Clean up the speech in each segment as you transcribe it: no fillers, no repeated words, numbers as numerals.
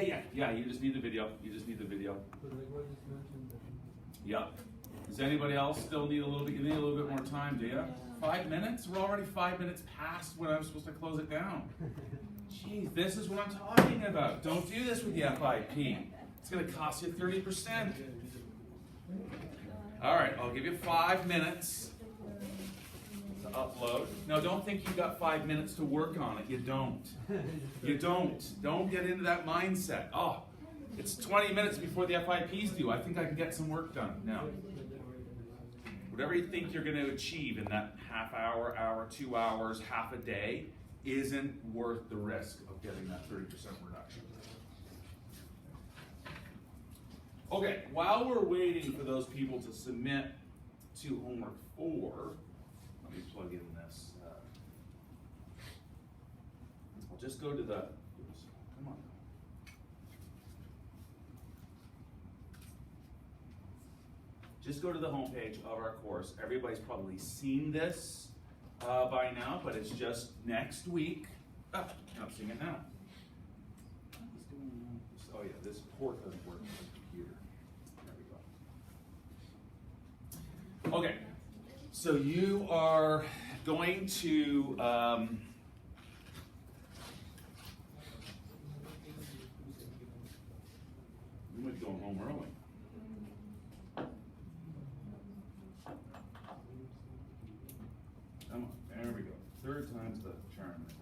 Yeah, you just need the video. Yeah. Does anybody else still need a little bit? You need a little bit more time, do you? 5 minutes? We're already 5 minutes past when I was supposed to close it down. Jeez, this is what I'm talking about. Don't do this with the FIP. It's going to cost you 30%. All right, I'll give you 5 minutes to upload. No, don't think you got 5 minutes to work on it. You don't. You don't. Don't get into that mindset. Oh, it's 20 minutes before the FIP's due. I think I can get some work done. No. Whatever you think you're going to achieve in that half hour, 2 hours, half a day isn't worth the risk of getting that 30% reduction. Okay, while we're waiting for those people to submit to homework 4, let me plug in this. I'll just go to the, come on. Just go to the homepage of our course. Everybody's probably seen this by now, but it's just next week. Oh, I'm seeing it now. Oh yeah, this port doesn't work on the computer. There we go. Okay, so you are going to you might be going home early. Come on, there we go. Third time's the charm, I think.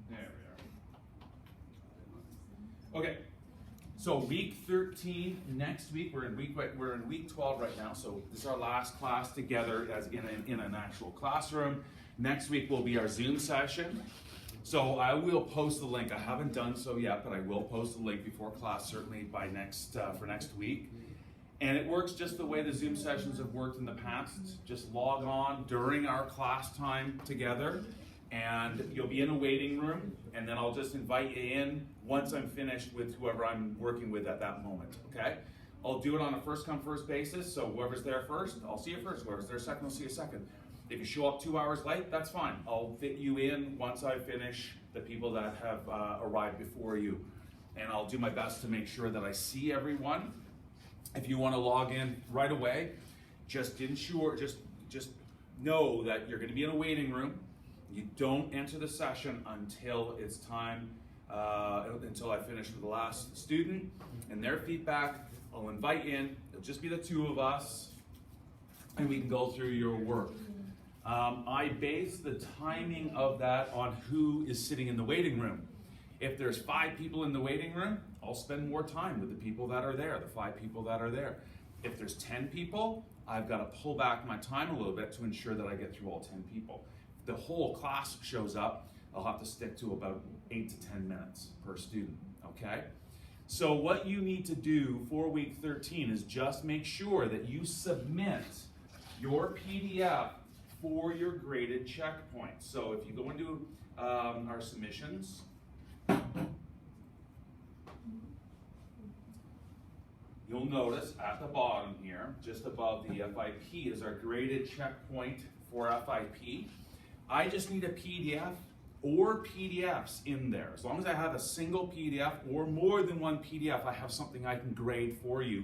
There we are. Okay, so week 13 next week. We're in week 12 right now. So this is our last class together as in an actual classroom. Next week will be our Zoom session. So I will post the link. I haven't done so yet, but I will post the link before class, certainly by for next week. And it works just the way the Zoom sessions have worked in the past. Just log on during our class time together, and you'll be in a waiting room, and then I'll just invite you in once I'm finished with whoever I'm working with at that moment, okay? I'll do it on a first come first basis, so whoever's there first, I'll see you first. Whoever's there second, I'll see you second. If you show up 2 hours late, that's fine. I'll fit you in once I finish the people that have arrived before you. And I'll do my best to make sure that I see everyone. If you want to log in right away, just know that you're going to be in a waiting room. You don't enter the session until it's time, until I finish with the last student and their feedback. I'll invite you in. It'll just be the 2 of us, and we can go through your work. I base the timing of that on who is sitting in the waiting room. If there's 5 people in the waiting room, I'll spend more time with the people that are there, the 5 people that are there. If there's 10 people, I've got to pull back my time a little bit to ensure that I get through all 10 people. If the whole class shows up, I'll have to stick to about 8 to 10 minutes per student, okay? So what you need to do for week 13 is just make sure that you submit your PDF for your graded checkpoint. So if you go into our submissions, you'll notice at the bottom here, just above the FIP, is our graded checkpoint for FIP. I just need a PDF or PDFs in there. As long as I have a single PDF or more than one PDF, I have something I can grade for you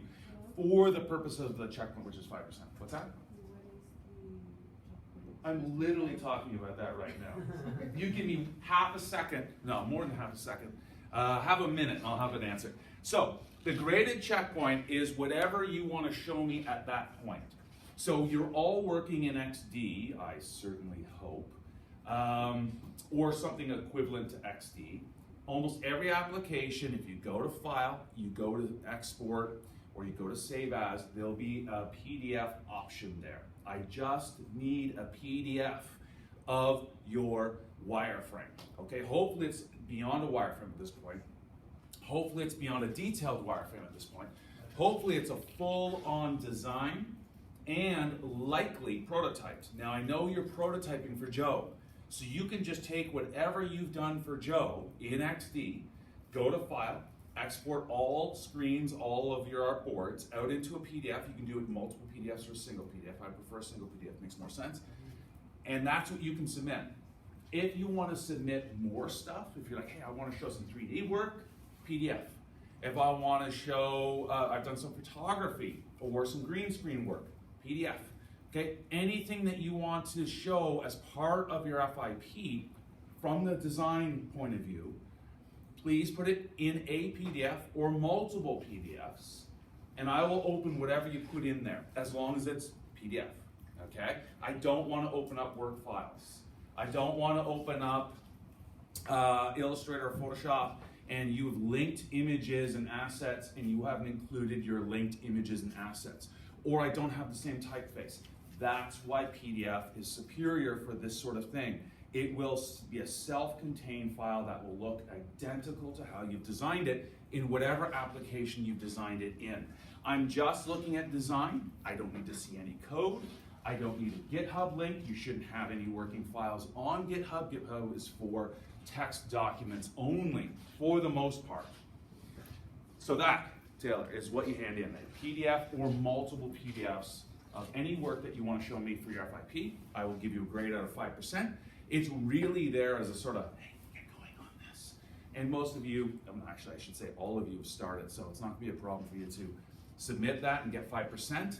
for the purpose of the checkpoint, which is 5%. What's that? I'm literally talking about that right now. You give me half a second, no, more than half a second, have a minute and I'll have an answer. So the graded checkpoint is whatever you want to show me at that point. So you're all working in XD, I certainly hope, or something equivalent to XD. Almost every application, if you go to File, you go to Export, or you go to Save As, there'll be a PDF option there. I just need a PDF of your wireframe, okay? Hopefully it's beyond a wireframe at this point. Hopefully it's beyond a detailed wireframe at this point. Hopefully it's a full-on design and likely prototyped. Now I know you're prototyping for Joe, so you can just take whatever you've done for Joe in XD, go to File, export all screens, all of your artboards out into a PDF. You can do it in multiple PDFs or a single PDF. I prefer a single PDF, makes more sense. And that's what you can submit. If you want to submit more stuff, if you're like, hey, I want to show some 3D work, PDF. If I want to show, I've done some photography or some green screen work, PDF. Okay, anything that you want to show as part of your FIP from the design point of view, please put it in a PDF or multiple PDFs, and I will open whatever you put in there, as long as it's PDF, okay? I don't want to open up Word files. I don't want to open up Illustrator or Photoshop and you've linked images and assets and you haven't included your linked images and assets. Or I don't have the same typeface. That's why PDF is superior for this sort of thing. It will be a self-contained file that will look identical to how you've designed it in whatever application you've designed it in. I'm just looking at design. I don't need to see any code. I don't need a GitHub link. You shouldn't have any working files on GitHub. GitHub is for text documents only, for the most part. So that, Taylor, is what you hand in, a PDF or multiple PDFs of any work that you want to show me for your FIP. I will give you a grade out of 5%. It's really there as a sort of, hey, get going on this. And most of you, actually I should say all of you have started, so it's not going to be a problem for you to submit that and get 5%.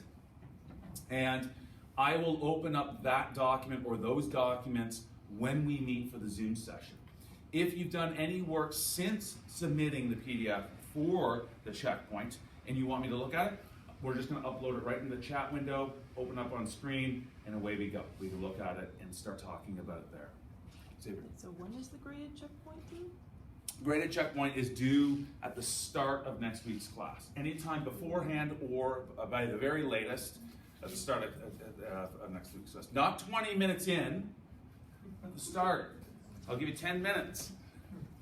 And I will open up that document or those documents when we meet for the Zoom session. If you've done any work since submitting the PDF for the checkpoint and you want me to look at it, we're just going to upload it right in the chat window, open up on screen, and away we go. We can look at it and start talking about it there. Xavier. So when is the graded checkpoint due? Graded checkpoint is due at the start of next week's class. Anytime beforehand or by the very latest at the start of next week's class. Not 20 minutes in, at the start. I'll give you 10 minutes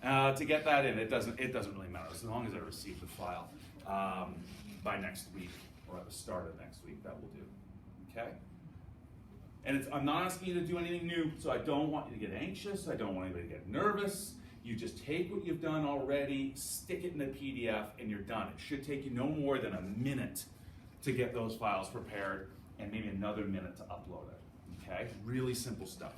to get that in. It doesn't really matter as long as I receive the file by next week or at the start of next week. That will do. Okay. And I'm not asking you to do anything new, so I don't want you to get anxious. I don't want anybody to get nervous. You just take what you've done already, stick it in the PDF, and you're done. It should take you no more than a minute to get those files prepared, and maybe another minute to upload it. Okay? Really simple stuff.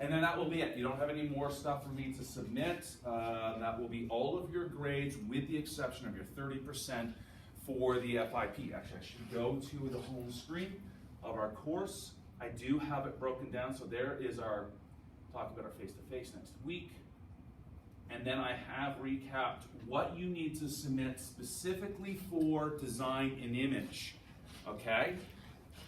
And then that will be it. You don't have any more stuff for me to submit. That will be all of your grades with the exception of your 30% for the FIP. Actually, I should go to the home screen of our course. I do have it broken down. So there is our, talk about our face-to-face next week. And then I have recapped what you need to submit specifically for design and image. Okay?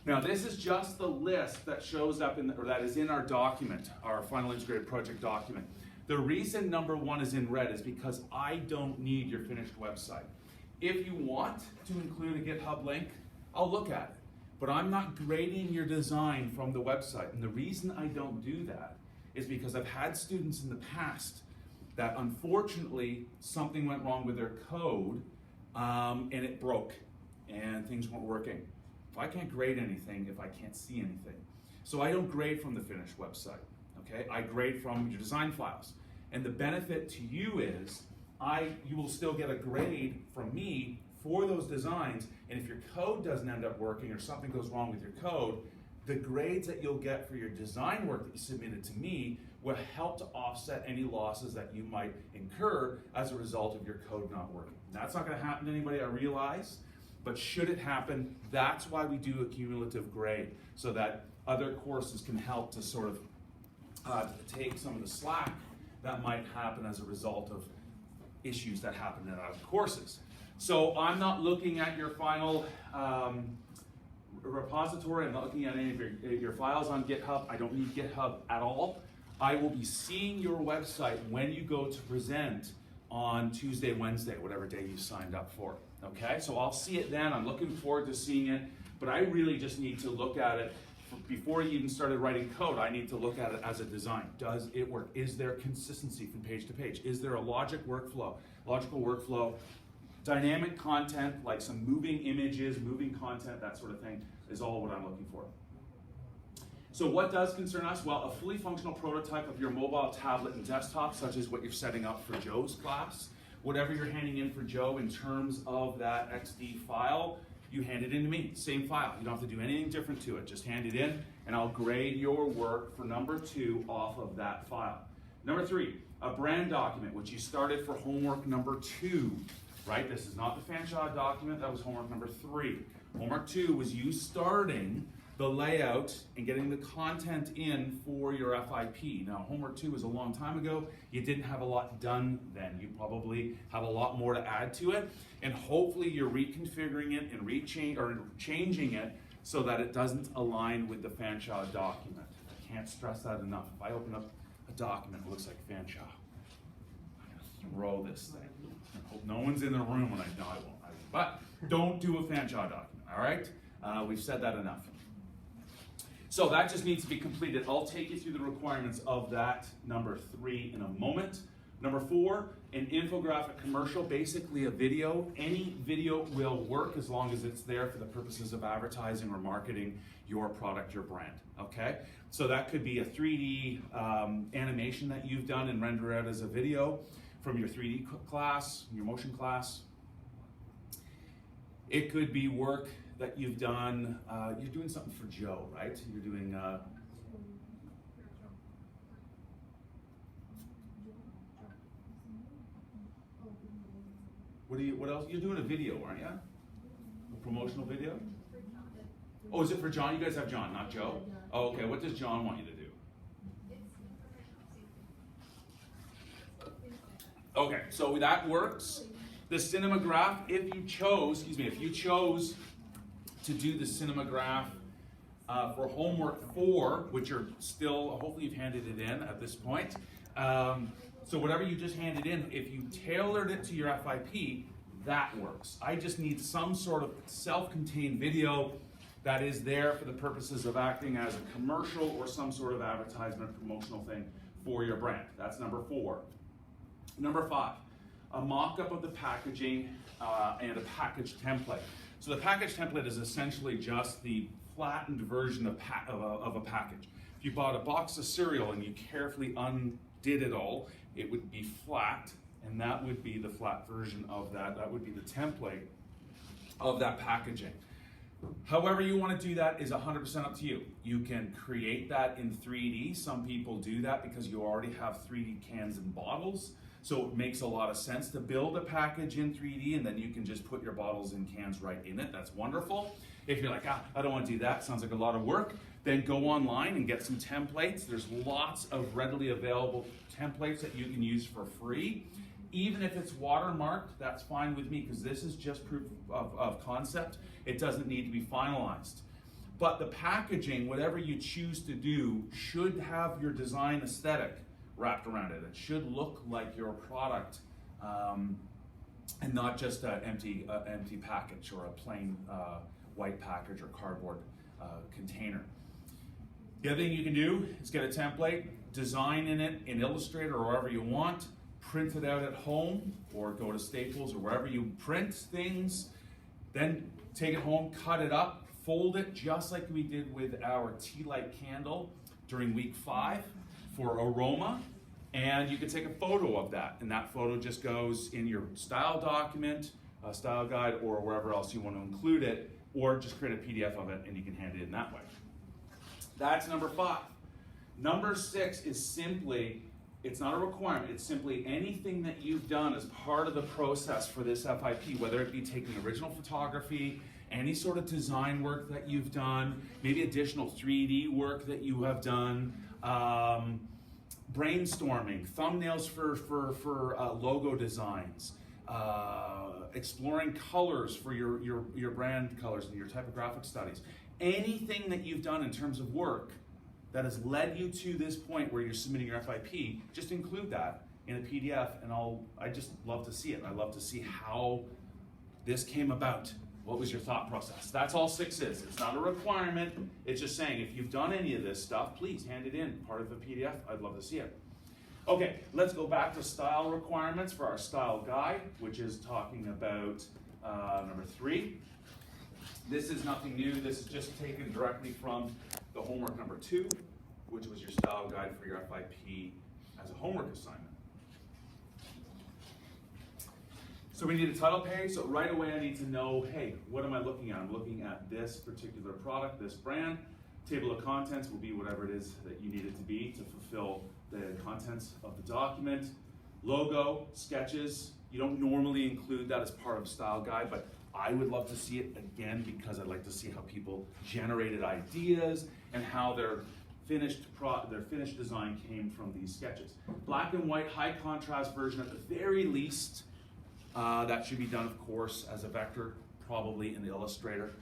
Now this is just the list that shows up in, or that is in our document, our final integrated project document. The reason number 1 is in red is because I don't need your finished website. If you want to include a GitHub link, I'll look at it. But I'm not grading your design from the website. And the reason I don't do that is because I've had students in the past that unfortunately something went wrong with their code and it broke and things weren't working. I can't grade anything if I can't see anything. So I don't grade from the finished website, okay? I grade from your design files. And the benefit to you is you will still get a grade from me for those designs, and if your code doesn't end up working or something goes wrong with your code, the grades that you'll get for your design work that you submitted to me will help to offset any losses that you might incur as a result of your code not working. That's not gonna happen to anybody, I realize. But should it happen, that's why we do a cumulative grade, so that other courses can help to sort of take some of the slack that might happen as a result of issues that happen in other courses. So I'm not looking at your final repository, I'm not looking at any of your files on GitHub. I don't need GitHub at all. I will be seeing your website when you go to present on Tuesday, Wednesday, whatever day you signed up for. Okay, so I'll see it then. I'm looking forward to seeing it, but I really just need to look at it before you even started writing code. I need to look at it as a design. Does it work? Is there consistency from page to page? Is there a logical workflow? Dynamic content, like some moving images, moving content, that sort of thing, is all what I'm looking for. So what does concern us? Well, a fully functional prototype of your mobile tablet and desktop, such as what you're setting up for Joe's class. Whatever you're handing in for Joe in terms of that XD file, you hand it in to me, same file. You don't have to do anything different to it. Just hand it in and I'll grade your work for number 2 off of that file. Number 3, a brand document, which you started for homework number 2, right? This is not the Fanshawe document, that was homework number 3. Homework 2 was you starting the layout and getting the content in for your FIP. Now, homework 2 was a long time ago. You didn't have a lot done then. You probably have a lot more to add to it, and hopefully you're reconfiguring it and changing it so that it doesn't align with the Fanshawe document. I can't stress that enough. If I open up a document that looks like Fanshawe, I'm gonna throw this thing. I hope no one's in the room when I won't. But don't do a Fanshawe document, all right? We've said that enough. So that just needs to be completed. I'll take you through the requirements of that number 3 in a moment. Number 4, an infographic commercial, basically a video. Any video will work as long as it's there for the purposes of advertising or marketing your product, your brand, okay? So that could be a 3D animation that you've done and render out as a video from your 3D class, your motion class. It could be work that you've done, you're doing something for Joe, right? You're doing, what else? You're doing a video, aren't you? A promotional video? Oh, is it for John? You guys have John, not Joe? Oh, okay. What does John want you to do? Okay, so that works. The Cinemagraph, if you chose to do the Cinemagraph for homework 4, which are still, hopefully you've handed it in at this point. So whatever you just handed in, if you tailored it to your FIP, that works. I just need some sort of self-contained video that is there for the purposes of acting as a commercial or some sort of advertisement promotional thing for your brand. That's number 4. Number 5, a mock-up of the packaging and a package template. So the package template is essentially just the flattened version of a package. If you bought a box of cereal and you carefully undid it all, it would be flat, and that would be the flat version of that. That would be the template of that packaging. However you want to do that is 100% up to you. You can create that in 3D. Some people do that because you already have 3D cans and bottles. So it makes a lot of sense to build a package in 3D and then you can just put your bottles and cans right in it. That's wonderful. If you're like, I don't want to do that, sounds like a lot of work, then go online and get some templates. There's lots of readily available templates that you can use for free. Even if it's watermarked, that's fine with me because this is just proof of concept. It doesn't need to be finalized. But the packaging, whatever you choose to do, should have your design aesthetic wrapped around it. It should look like your product and not just an empty package or a plain white package or cardboard container. The other thing you can do is get a template, design in it in Illustrator or wherever you want, print it out at home or go to Staples or wherever you print things, then take it home, cut it up, fold it just like we did with our tea light candle during week 5 for aroma, and you can take a photo of that, and that photo just goes in your style document, style guide, or wherever else you want to include it, or just create a PDF of it and you can hand it in that way. That's number 5. Number 6 is simply, it's not a requirement, it's simply anything that you've done as part of the process for this FIP, whether it be taking original photography, any sort of design work that you've done, maybe additional 3D work that you have done, brainstorming, thumbnails for logo designs, exploring colors for your brand colors and your typographic studies. Anything that you've done in terms of work that has led you to this point where you're submitting your FIP, just include that in a PDF, and I just love to see it. I love to see how this came about. What was your thought process? That's all 6 is. It's not a requirement. It's just saying if you've done any of this stuff, please hand it in, part of the PDF. I'd love to see it. Okay, let's go back to style requirements for our style guide, which is talking about number 3. This is nothing new. This is just taken directly from the homework number 2, which was your style guide for your FIP as a homework assignment. So we need a title page, so right away I need to know, hey, what am I looking at? I'm looking at this particular product, this brand. Table of contents will be whatever it is that you need it to be to fulfill the contents of the document. Logo, sketches, you don't normally include that as part of a style guide, but I would love to see it again because I'd like to see how people generated ideas and how their finished design came from these sketches. Black and white, high contrast version at the very least. That should be done, of course, as a vector, probably in the Illustrator.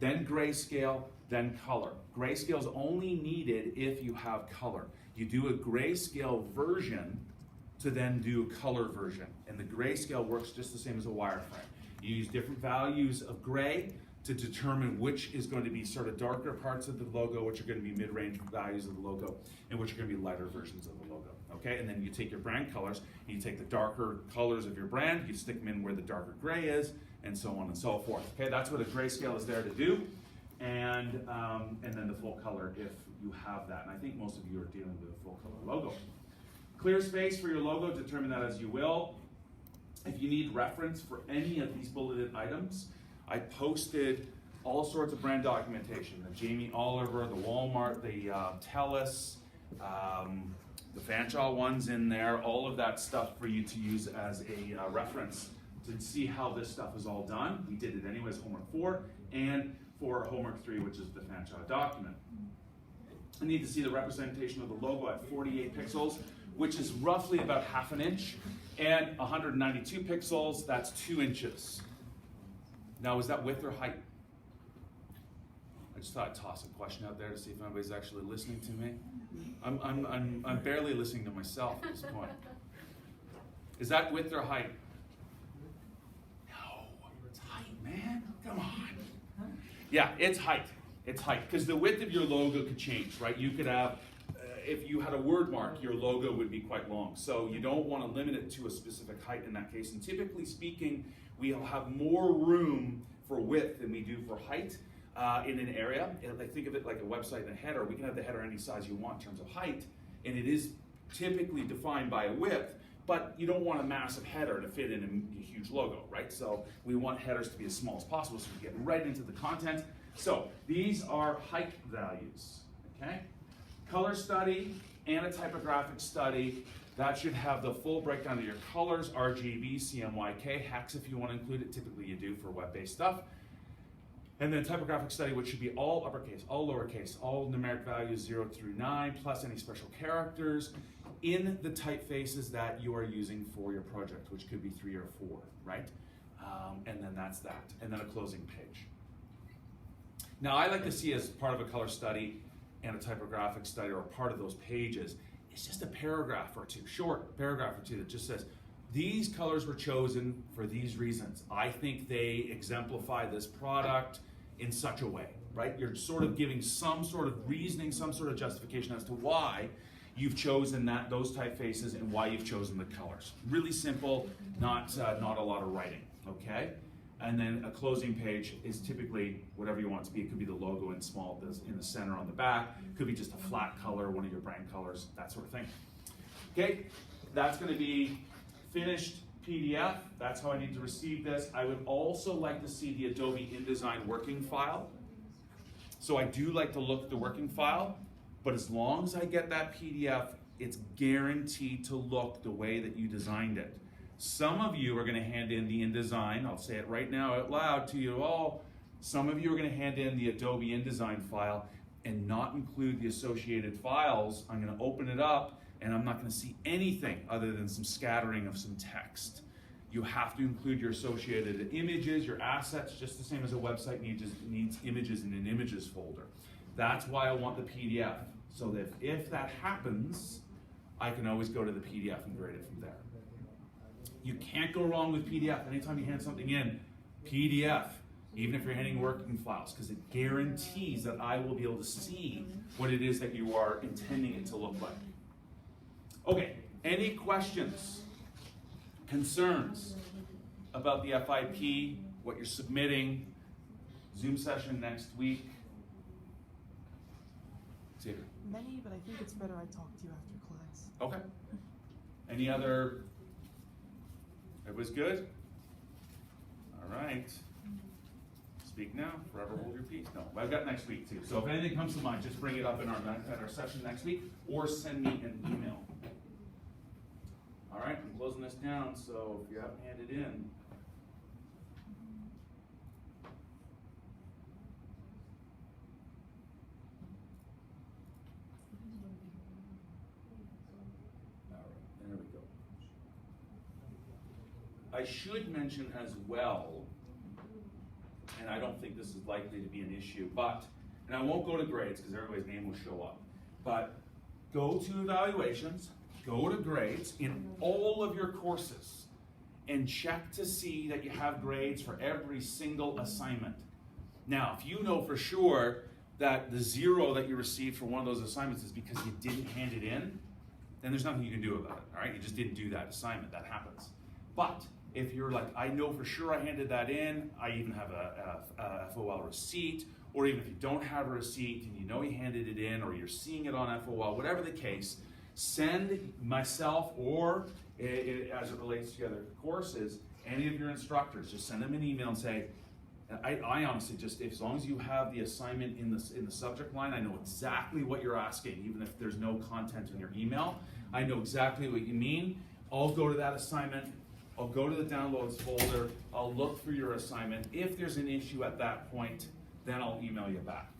Then grayscale, then color. Grayscale is only needed if you have color. You do a grayscale version to then do a color version. And the grayscale works just the same as a wireframe. You use different values of gray to determine which is going to be sort of darker parts of the logo, which are going to be mid-range values of the logo, and which are going to be lighter versions of the logo. Okay, and then you take your brand colors, and you take the darker colors of your brand, you stick them in where the darker gray is, and so on and so forth. Okay, that's what a grayscale is there to do, and then the full color if you have that. And I think most of you are dealing with a full color logo. Clear space for your logo, determine that as you will. If you need reference for any of these bulleted items, I posted all sorts of brand documentation, the Jamie Oliver, the Walmart, the TELUS, the Fanshawe ones in there, all of that stuff for you to use as a reference to see how this stuff is all done. We did it anyways, homework 4, and for homework 3, which is the Fanshawe document. I need to see the representation of the logo at 48 pixels, which is roughly about ½ an inch, and 192 pixels, that's 2 inches. Now, is that width or height? I just thought I'd toss a question out there to see if anybody's actually listening to me. I'm barely listening to myself at this point. Is that width or height? No, it's height, man. Come on. Yeah, it's height. It's height, because the width of your logo could change, right? You could have, if you had a word mark, your logo would be quite long. So you don't want to limit it to a specific height in that case. And typically speaking, we'll have more room for width than we do for height in an area. Like, think of it like a website and a header. We can have the header any size you want in terms of height, and it is typically defined by a width, but you don't want a massive header to fit in a huge logo, right? So we want headers to be as small as possible so we get right into the content. So these are height values, okay? Color study and a typographic study. That should have the full breakdown of your colors, RGB, CMYK, hex if you want to include it. Typically you do for web-based stuff. And then typographic study, which should be all uppercase, all lowercase, all numeric values 0 through 9, plus any special characters in the typefaces that you are using for your project, which could be 3 or 4, right? And then that's that. And then a closing page. Now, I like to see as part of a color study and a typographic study, or part of those pages, it's just a paragraph or two, short paragraph or two that just says, these colors were chosen for these reasons. I think they exemplify this product in such a way, right? You're sort of giving some sort of reasoning, some sort of justification as to why you've chosen those typefaces and why you've chosen the colors. Really simple, not a lot of writing, okay? And then a closing page is typically whatever you want it to be. It could be the logo in small in the center on the back. It could be just a flat color, one of your brand colors, that sort of thing. Okay, that's going to be finished PDF. That's how I need to receive this. I would also like to see the Adobe InDesign working file. So I do like to look at the working file, but as long as I get that PDF, it's guaranteed to look the way that you designed it. Some of you are going to hand in the InDesign. I'll say it right now out loud to you all. Some of you are going to hand in the Adobe InDesign file and not include the associated files. I'm going to open it up and I'm not going to see anything other than some scattering of some text. You have to include your associated images, your assets, just the same as a website needs images in an images folder. That's why I want the PDF, so that if that happens, I can always go to the PDF and grade it from there. You can't go wrong with PDF. Anytime you hand something in, PDF, even if you're handing working files, because it guarantees that I will be able to see what it is that you are intending it to look like. Okay, any questions, concerns about the FIP, what you're submitting, Zoom session next week? Xavier? Many, but I think it's better I talk to you after class. Okay. Any other? Everybody's good? All right. Speak now, forever hold your peace. No, I've got next week too. So if anything comes to mind, just bring it up in our session next week, or send me an email. All right, I'm closing this down, so if you haven't handed in. All right, there we go. I should mention as well, and I don't think this is likely to be an issue, but, and I won't go to grades because everybody's name will show up, but go to evaluations, go to grades in all of your courses, and check to see that you have grades for every single assignment. Now, if you know for sure that the 0 that you received for one of those assignments is because you didn't hand it in, then there's nothing you can do about it, all right? You just didn't do that assignment, that happens. But if you're like, I know for sure I handed that in, I even have a FOL receipt, or even if you don't have a receipt and you know you handed it in, or you're seeing it on FOL, whatever the case, send myself or, as it relates to other courses, any of your instructors, just send them an email and say, I honestly just, as long as you have the assignment in the subject line, I know exactly what you're asking, even if there's no content in your email. I know exactly what you mean. I'll go to that assignment. I'll go to the downloads folder, I'll look for your assignment. If there's an issue at that point, then I'll email you back.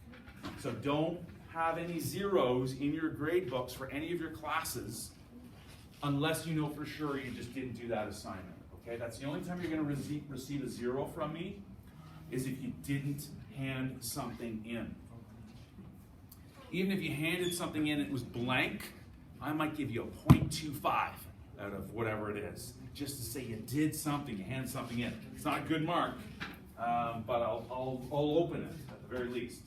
So don't have any 0s in your grade books for any of your classes unless you know for sure you just didn't do that assignment, okay? That's the only time you're gonna receive a 0 from me is if you didn't hand something in. Even if you handed something in, it was blank, I might give you a 0.25 out of whatever it is, just to say you did something, you hand something in. It's not a good mark, but I'll open it at the very least.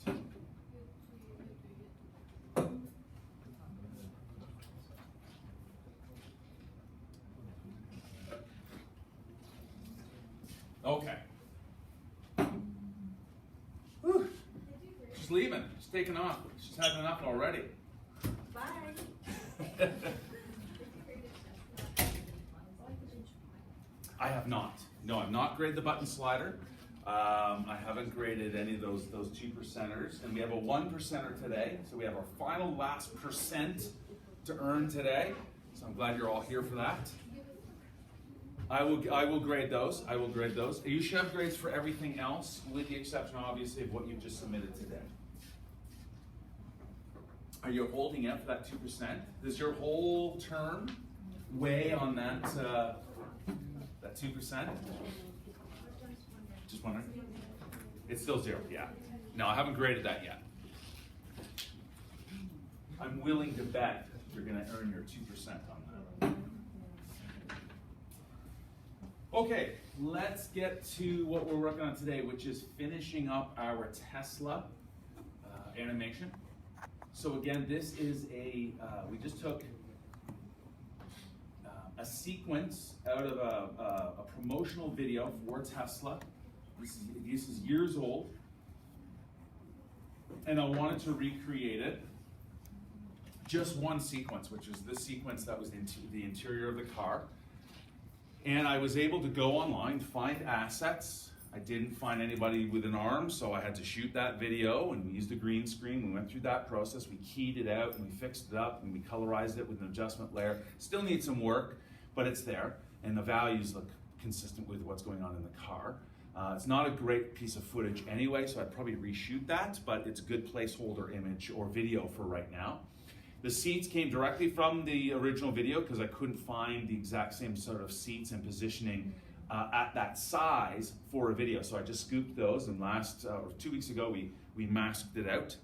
Okay. Whew. She's leaving, she's taking off. She's had enough already. Bye. I have not. No, I've not graded the button slider. I haven't graded any of those 2%ers, and we have a 1%er today. So we have our final last percent to earn today. So I'm glad you're all here for that. I will grade those. I will grade those. You should have grades for everything else, with the exception, obviously, of what you've just submitted today. Are you holding out for that 2%? Does your whole term weigh on that 2%? Just wondering. It's still 0, yeah. No, I haven't graded that yet. I'm willing to bet you're going to earn your 2% on that. Okay, let's get to what we're working on today, which is finishing up our Tesla animation. So again, this is we just took a sequence out of a promotional video for Tesla. This is years old, and I wanted to recreate it. Just one sequence, which was this sequence that was the interior of the car. And I was able to go online, find assets. I didn't find anybody with an arm, so I had to shoot that video, and we used a green screen. We went through that process. We keyed it out, and we fixed it up, and we colorized it with an adjustment layer. Still needs some work, but it's there, and the values look consistent with what's going on in the car. It's not a great piece of footage anyway, so I'd probably reshoot that, but it's a good placeholder image or video for right now. The seats came directly from the original video because I couldn't find the exact same sort of seats and positioning at that size for a video. So I just scooped those, and 2 weeks ago we masked it out.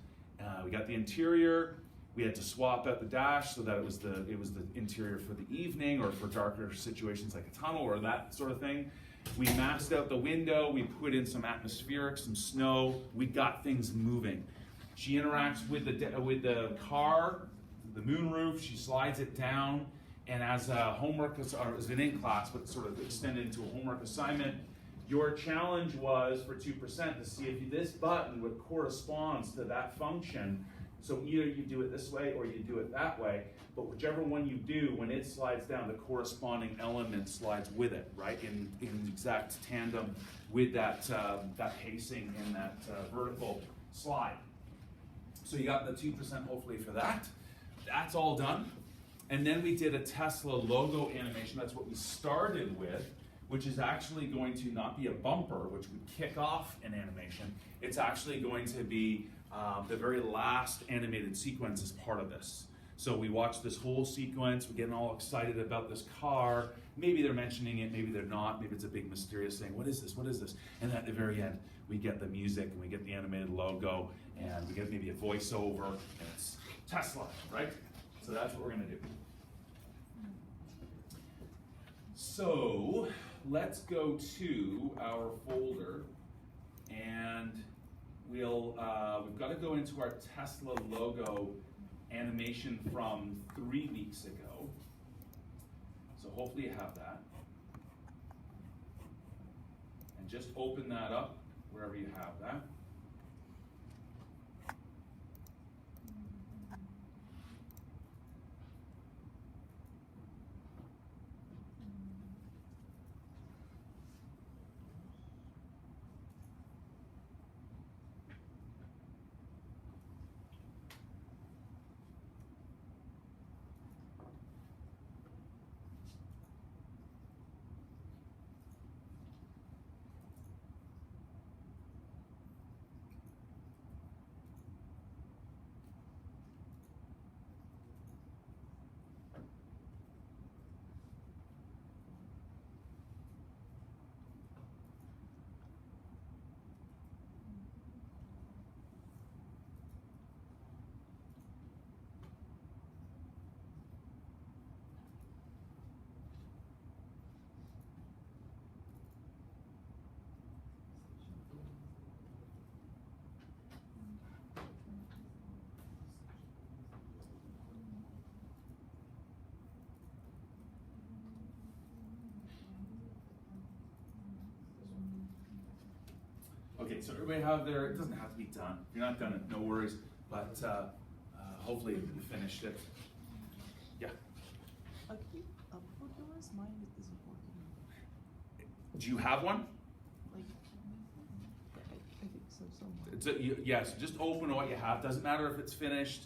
We got the interior. We had to swap out the dash so that it was the interior for the evening or for darker situations like a tunnel or that sort of thing. We masked out the window. We put in some atmospheric, some snow. We got things moving. She interacts with the car, the moonroof. She slides it down, and as a homework, or as an in class, but sort of extended into a homework assignment, your challenge was for 2% to see if this button would corresponds to that function So either you do it this way or you do it that way, but whichever one you do, when it slides down, the corresponding element slides with it, right? In exact tandem with that, that pacing and that vertical slide. So you got the 2% hopefully for that. That's all done. And then we did a Tesla logo animation. That's what we started with, which is actually going to not be a bumper, which would kick off an animation. It's actually going to be the very last animated sequence as part of this. So we watch this whole sequence, we're getting all excited about this car. Maybe they're mentioning it, maybe they're not, maybe it's a big mysterious thing. What is this, what is this? And at the very end, we get the music and we get the animated logo and we get maybe a voiceover and it's Tesla, right? So that's what we're gonna do. So let's go to our folder and we've got to go into our Tesla logo animation from 3 weeks ago. So hopefully you have that. And just open that up wherever you have that. Okay, so everybody have their, it doesn't have to be done. If you're not done it, no worries, but hopefully you finished it. Yeah. Can you upload yours? Mine isn't working. Do you have one? Like, I think so somewhere. Yes, just open what you have. Doesn't matter if it's finished,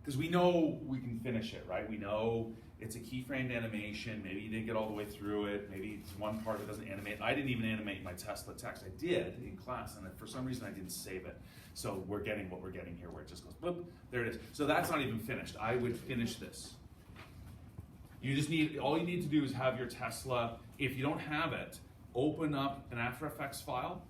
because we know we can finish it, right? We know it's a keyframed animation. Maybe you didn't get all the way through it. Maybe it's one part that doesn't animate. I didn't even animate my Tesla text. I did in class, and for some reason I didn't save it. So we're getting what we're getting here, where it just goes, boop, there it is. So that's not even finished. I would finish this. You just need, all you need to do is have your Tesla. If you don't have it, open up an After Effects file,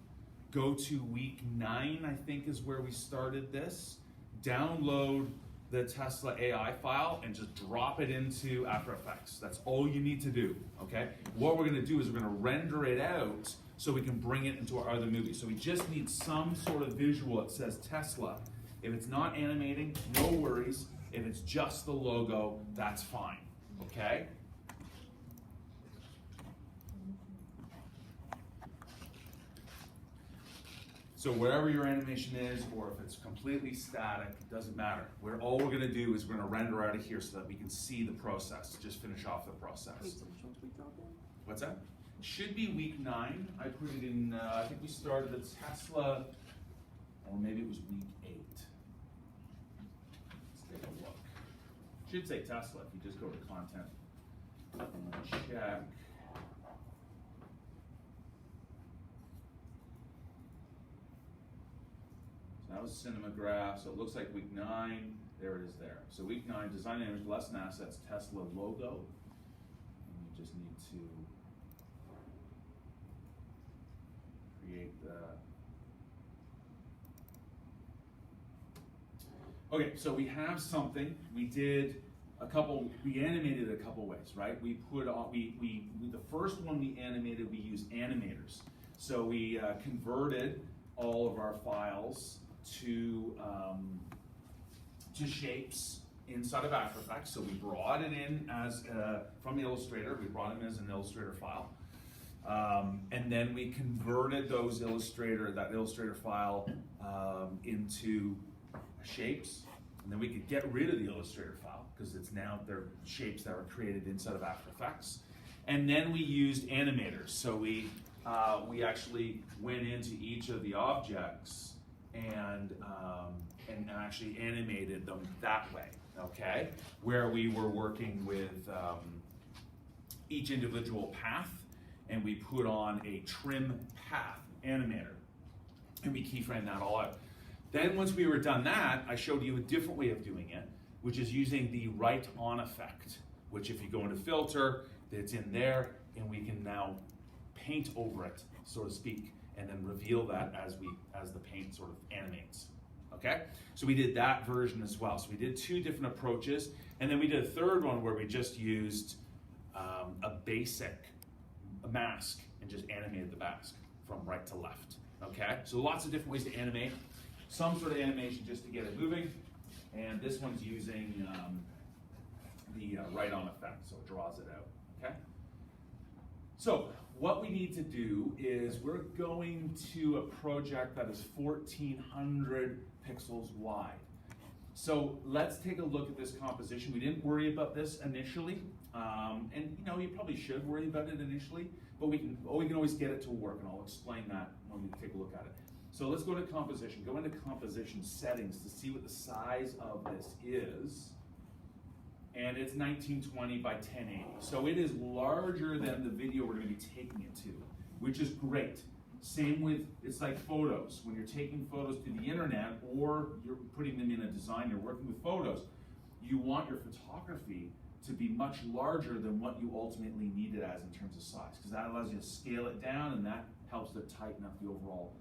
go to week 9, I think is where we started this, download the Tesla AI file and just drop it into After Effects. That's all you need to do, okay? What we're gonna do is we're gonna render it out so we can bring it into our other movies. So we just need some sort of visual that says Tesla. If it's not animating, no worries. If it's just the logo, that's fine, okay? So wherever your animation is, or if it's completely static, it doesn't matter. All we're gonna do is we're gonna render out of here so that we can see the process, just finish off the process. Wait, so which ones we dropped in? What's that? Should be week 9. I put it in, I think we started at Tesla, or maybe it was week 8. Let's take a look. Should say Tesla if you just go to content and check. That was Cinemagraph, so it looks like week 9, there it is there. So week 9, design image, lesson assets, Tesla logo. And you just need to create the... Okay, so we have something. We did a couple, we animated it a couple ways, right? We put on, the first one we animated, we used animators. So we converted all of our files to shapes inside of After Effects. So we brought it in as from Illustrator. We brought it in as an Illustrator file, and then we converted that Illustrator file into shapes. And then we could get rid of the Illustrator file because it's now they're shapes that were created inside of After Effects. And then we used animators. So we actually went into each of the objects and actually animated them that way, okay? Where we were working with each individual path, and we put on a trim path animator, and we keyframe that all out. Then once we were done that, I showed you a different way of doing it, which is using the write on effect, which if you go into filter, it's in there, and we can now paint over it, so to speak, and then reveal that as the paint sort of animates. Okay? So we did that version as well. So we did two different approaches, and then we did a third one where we just used a basic mask and just animated the mask from right to left. Okay? So lots of different ways to animate. Some sort of animation just to get it moving, and this one's using the write on effect, so it draws it out. Okay? So what we need to do is we're going to a project that is 1,400 pixels wide. So let's take a look at this composition. We didn't worry about this initially, and you know, you probably should worry about it initially, but we can always get it to work, and I'll explain that when we take a look at it. So let's go to composition, go into composition settings to see what the size of this is. And it's 1920 by 1080. So it is larger than the video we're going to be taking it to, which is great. Same with, it's like photos. When you're taking photos to the internet or you're putting them in a design, you're working with photos, you want your photography to be much larger than what you ultimately need it as in terms of size, because that allows you to scale it down, and that helps to tighten up the overall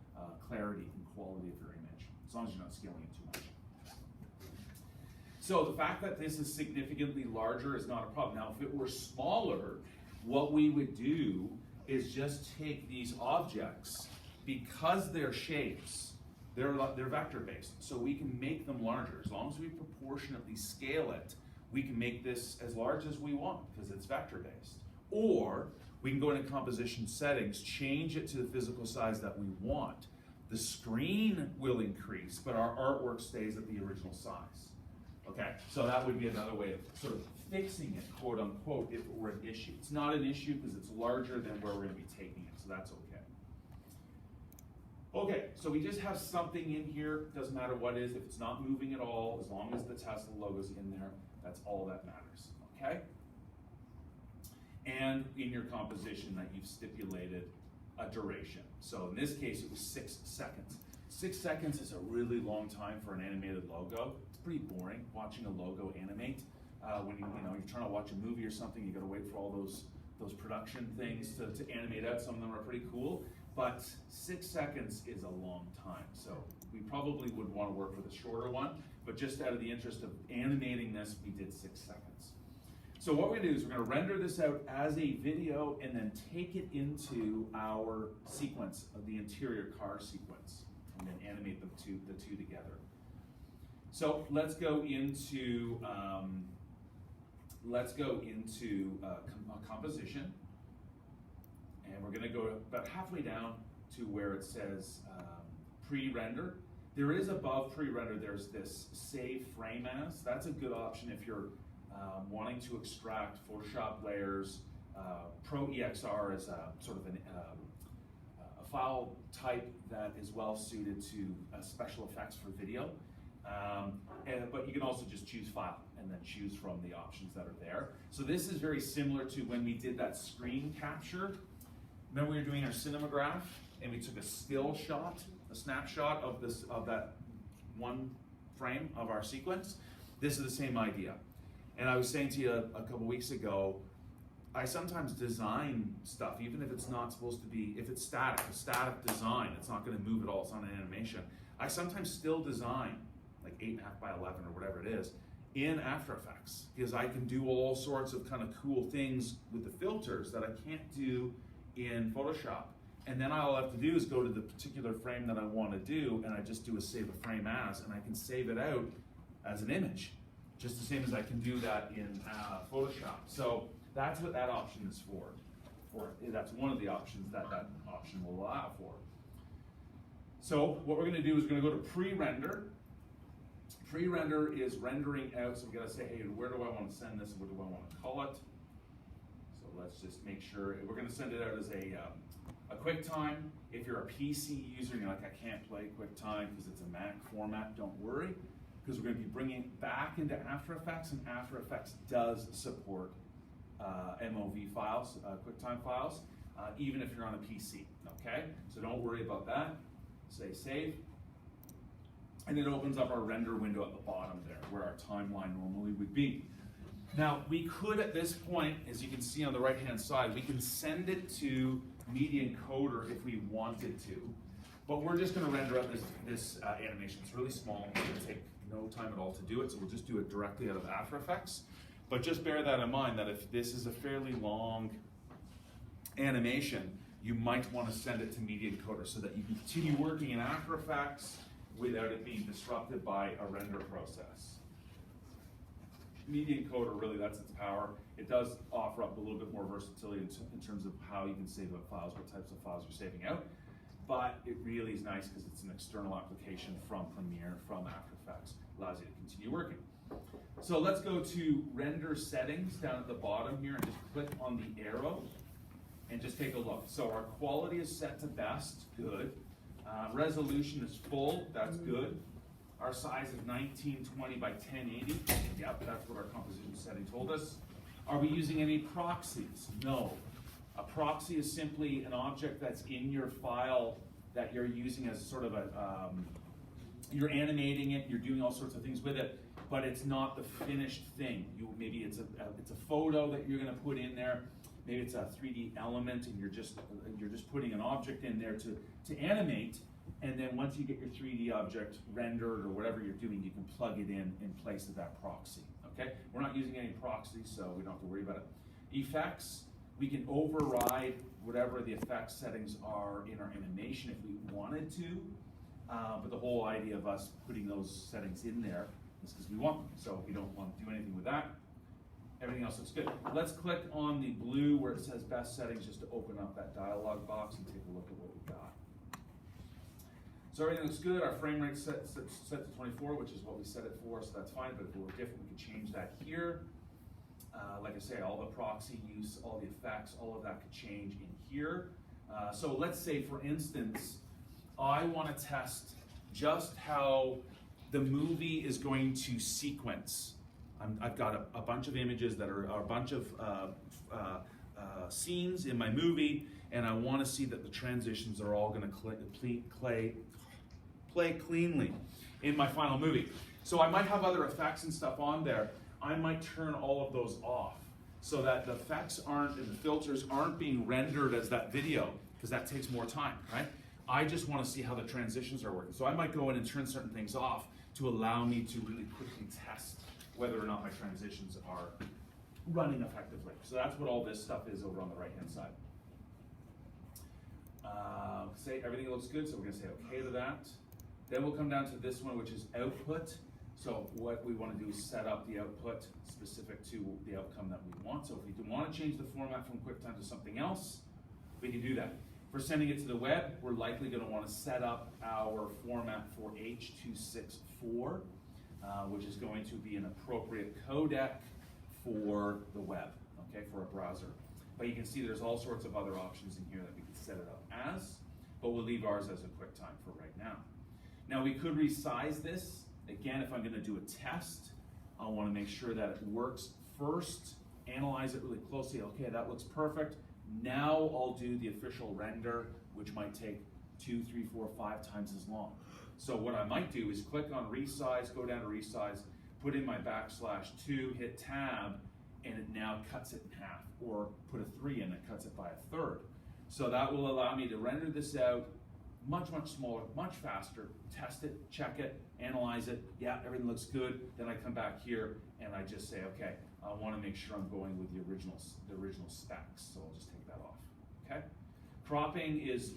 clarity and quality of your image, as long as you're not scaling it too much. So the fact that this is significantly larger is not a problem. Now, if it were smaller, what we would do is just take these objects, because they're shapes, they're vector-based, so we can make them larger. As long as we proportionately scale it, we can make this as large as we want, because it's vector-based. Or we can go into composition settings, change it to the physical size that we want. The screen will increase, but our artwork stays at the original size. Okay, so that would be another way of sort of fixing it, quote unquote, if it were an issue. It's not an issue because it's larger than where we're going to be taking it, so that's okay. Okay, so we just have something in here, doesn't matter what it is, if it's not moving at all, as long as the Tesla logo's in there, that's all that matters, okay? And in your composition that you've stipulated a duration. So in this case, it was 6 seconds. 6 seconds is a really long time for an animated logo. It's pretty boring watching a logo animate. When you're trying to watch a movie or something, you got to wait for all those production things to animate out. Some of them are pretty cool, but 6 seconds is a long time. So we probably would want to work with a shorter one, but just out of the interest of animating this, we did 6 seconds. So what we're going to do is we're going to render this out as a video and then take it into our sequence of the interior car sequence, and then animate the two together. So let's go into composition, and we're going to go about halfway down to where it says pre-render. There is above pre-render, there's this save frame as. That's a good option if you're wanting to extract Photoshop layers. Pro EXR is a sort of a file type that is well suited to special effects for video. But you can also just choose file and then choose from the options that are there. So this is very similar to when we did that screen capture. Remember we were doing our cinematograph and we took a still shot, a snapshot of that one frame of our sequence? This is the same idea. And I was saying to you a couple weeks ago, I sometimes design stuff, even if it's not supposed to be, if it's static, a static design, it's not going to move at all, it's not an animation. I sometimes still design, like 8.5 by 11 or whatever it is, in After Effects, because I can do all sorts of kind of cool things with the filters that I can't do in Photoshop. And then all I have to do is go to the particular frame that I want to do, and I just do a save a frame as, and I can save it out as an image, just the same as I can do that in Photoshop. So that's what that option is for. That's one of the options that option will allow for. So what we're going to do is we're going to go to pre-render. Pre-render is rendering out, so we gotta say, hey, where do I wanna send this, what do I wanna call it? So let's just make sure, we're gonna send it out as a QuickTime. If you're a PC user and you're like, I can't play QuickTime because it's a Mac format, don't worry, because we're gonna be bringing it back into After Effects, and After Effects does support MOV files, QuickTime files, even if you're on a PC, okay? So don't worry about that, say save. And it opens up our render window at the bottom there, where our timeline normally would be. Now, we could at this point, as you can see on the right-hand side, we can send it to Media Encoder if we wanted to, but we're just gonna render out this animation. It's really small, it's gonna take no time at all to do it, so we'll just do it directly out of After Effects. But just bear that in mind, that if this is a fairly long animation, you might wanna send it to Media Encoder so that you can continue working in After Effects without it being disrupted by a render process. Media Encoder, really, that's its power. It does offer up a little bit more versatility in terms of how you can save out files, what types of files you're saving out. But it really is nice because it's an external application from Premiere, from After Effects. Allows you to continue working. So let's go to render settings down at the bottom here and just click on the arrow and just take a look. So our quality is set to best, good. Resolution is full, that's good. Our size is 1920 by 1080. Yep, that's what our composition setting told us. Are we using any proxies? No. A proxy is simply an object that's in your file that you're using as sort of a, you're animating it, you're doing all sorts of things with it, but it's not the finished thing. Maybe it's a photo that you're gonna put in there. Maybe it's a 3D element and you're just putting an object in there to animate, and then once you get your 3D object rendered or whatever you're doing, you can plug it in place of that proxy, okay? We're not using any proxies, so we don't have to worry about it. Effects, we can override whatever the effects settings are in our animation if we wanted to, but the whole idea of us putting those settings in there is because we want them, so we don't want to do anything with that. Everything else looks good. Let's click on the blue where it says best settings just to open up that dialog box and take a look at what we've got. So everything looks good. Our frame rate set to 24, which is what we set it for, so that's fine, but if it were different, we could change that here. Like I say, all the proxy use, all the effects, all of that could change in here. So let's say, for instance, I want to test just how the movie is going to sequence. I've got a bunch of images that are a bunch of scenes in my movie, and I want to see that the transitions are all going to play cleanly in my final movie. So I might have other effects and stuff on there. I might turn all of those off so that the effects aren't and the filters aren't being rendered as that video, because that takes more time, right? I just want to see how the transitions are working. So I might go in and turn certain things off to allow me to really quickly test whether or not my transitions are running effectively. So that's what all this stuff is over on the right-hand side. Say everything looks good, so we're gonna say okay to that. Then we'll come down to this one, which is output. So what we want to do is set up the output specific to the outcome that we want. So if we want to change the format from QuickTime to something else, we can do that. For sending it to the web, we're likely going to want to set up our format for H.264, which is going to be an appropriate codec for the web, okay, for a browser. But you can see there's all sorts of other options in here that we can set it up as, but we'll leave ours as a QuickTime for right now. Now we could resize this. Again, if I'm going to do a test, I want to make sure that it works first, analyze it really closely. Okay, that looks perfect. Now I'll do the official render, which might take 2, 3, 4, 5 times as long. So what I might do is click on resize, go down to resize, put in my /2, hit tab, and it now cuts it in half, or put a 3 in, it cuts it by a third. So that will allow me to render this out much, much smaller, much faster, test it, check it, analyze it, yeah, everything looks good. Then I come back here and I just say, okay, I want to make sure I'm going with the original specs, so I'll just take that off, okay? Cropping is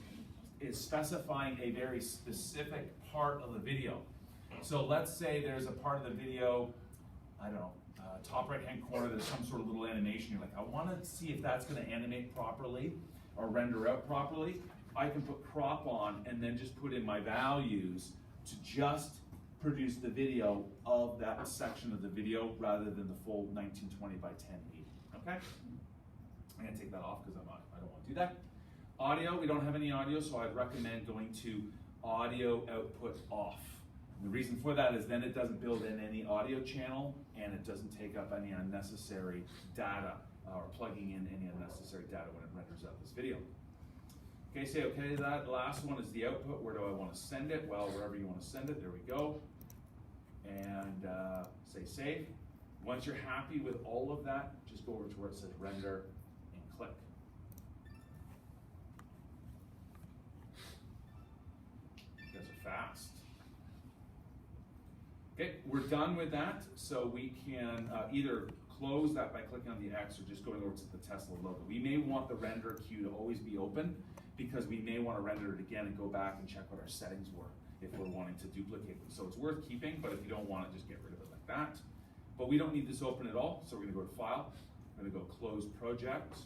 specifying a very specific part of the video. So let's say there's a part of the video, I don't know, top right-hand corner, there's some sort of little animation. You're like, I want to see if that's going to animate properly or render out properly. I can put crop on and then just put in my values to just produce the video of that section of the video rather than the full 1920 by 1080. Okay? I'm gonna take that off because I don't want to do that. Audio, we don't have any audio, so I'd recommend going to audio output off. And the reason for that is then it doesn't build in any audio channel and it doesn't take up any unnecessary data or plugging in any unnecessary data when it renders out this video. Okay, say okay to that. The last one is the output. Where do I want to send it? Well, wherever you want to send it, there we go. And say save. Once you're happy with all of that, just go over to where it says render and click. You guys are fast. Okay, we're done with that, so we can either close that by clicking on the X or just going over to the Tesla logo. We may want the render queue to always be open because we may want to render it again and go back and check what our settings were if we're wanting to duplicate them. So it's worth keeping, but if you don't want it, just get rid of it like that. But we don't need this open at all, so we're going to go to File. We're going to go Close Project.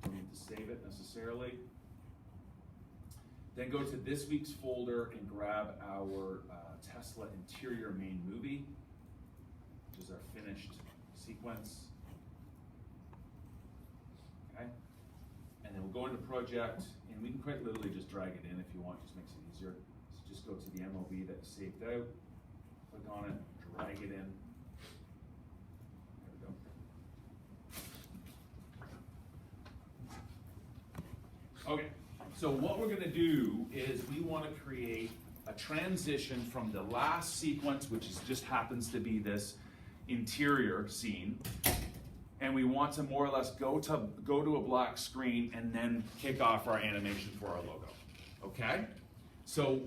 Don't need to save it necessarily. Then go to this week's folder and grab our Tesla interior main movie, which is our finished sequence. Okay, and then we'll go into project, and we can quite literally just drag it in if you want, just makes it easier. So just go to the MOV that is saved out, click on it, drag it in. There we go. Okay, so what we're gonna do is we wanna create a transition from the last sequence, which just happens to be this interior scene, and we want to more or less go to a black screen and then kick off our animation for our logo. Okay? So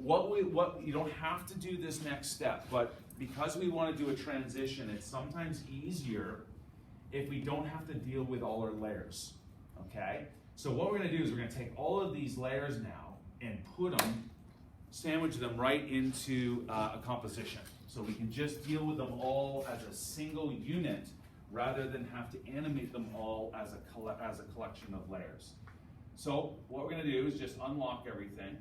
you don't have to do this next step, but because we want to do a transition, it's sometimes easier if we don't have to deal with all our layers. Okay? So what we're going to do is we're going to take all of these layers now and sandwich them right into a composition. So we can just deal with them all as a single unit rather than have to animate them all as a collection of layers. So what we're going to do is just unlock everything,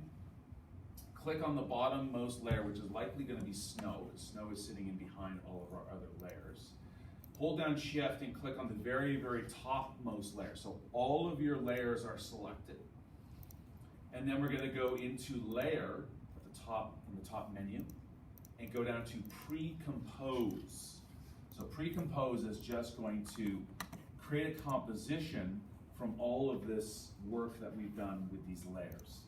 click on the bottommost layer, which is likely going to be snow, because snow is sitting in behind all of our other layers. Hold down Shift and click on the very, very topmost layer. So all of your layers are selected. And then we're going to go into Layer at the top in the top menu and go down to Pre-Compose. So Pre-Compose is just going to create a composition from all of this work that we've done with these layers.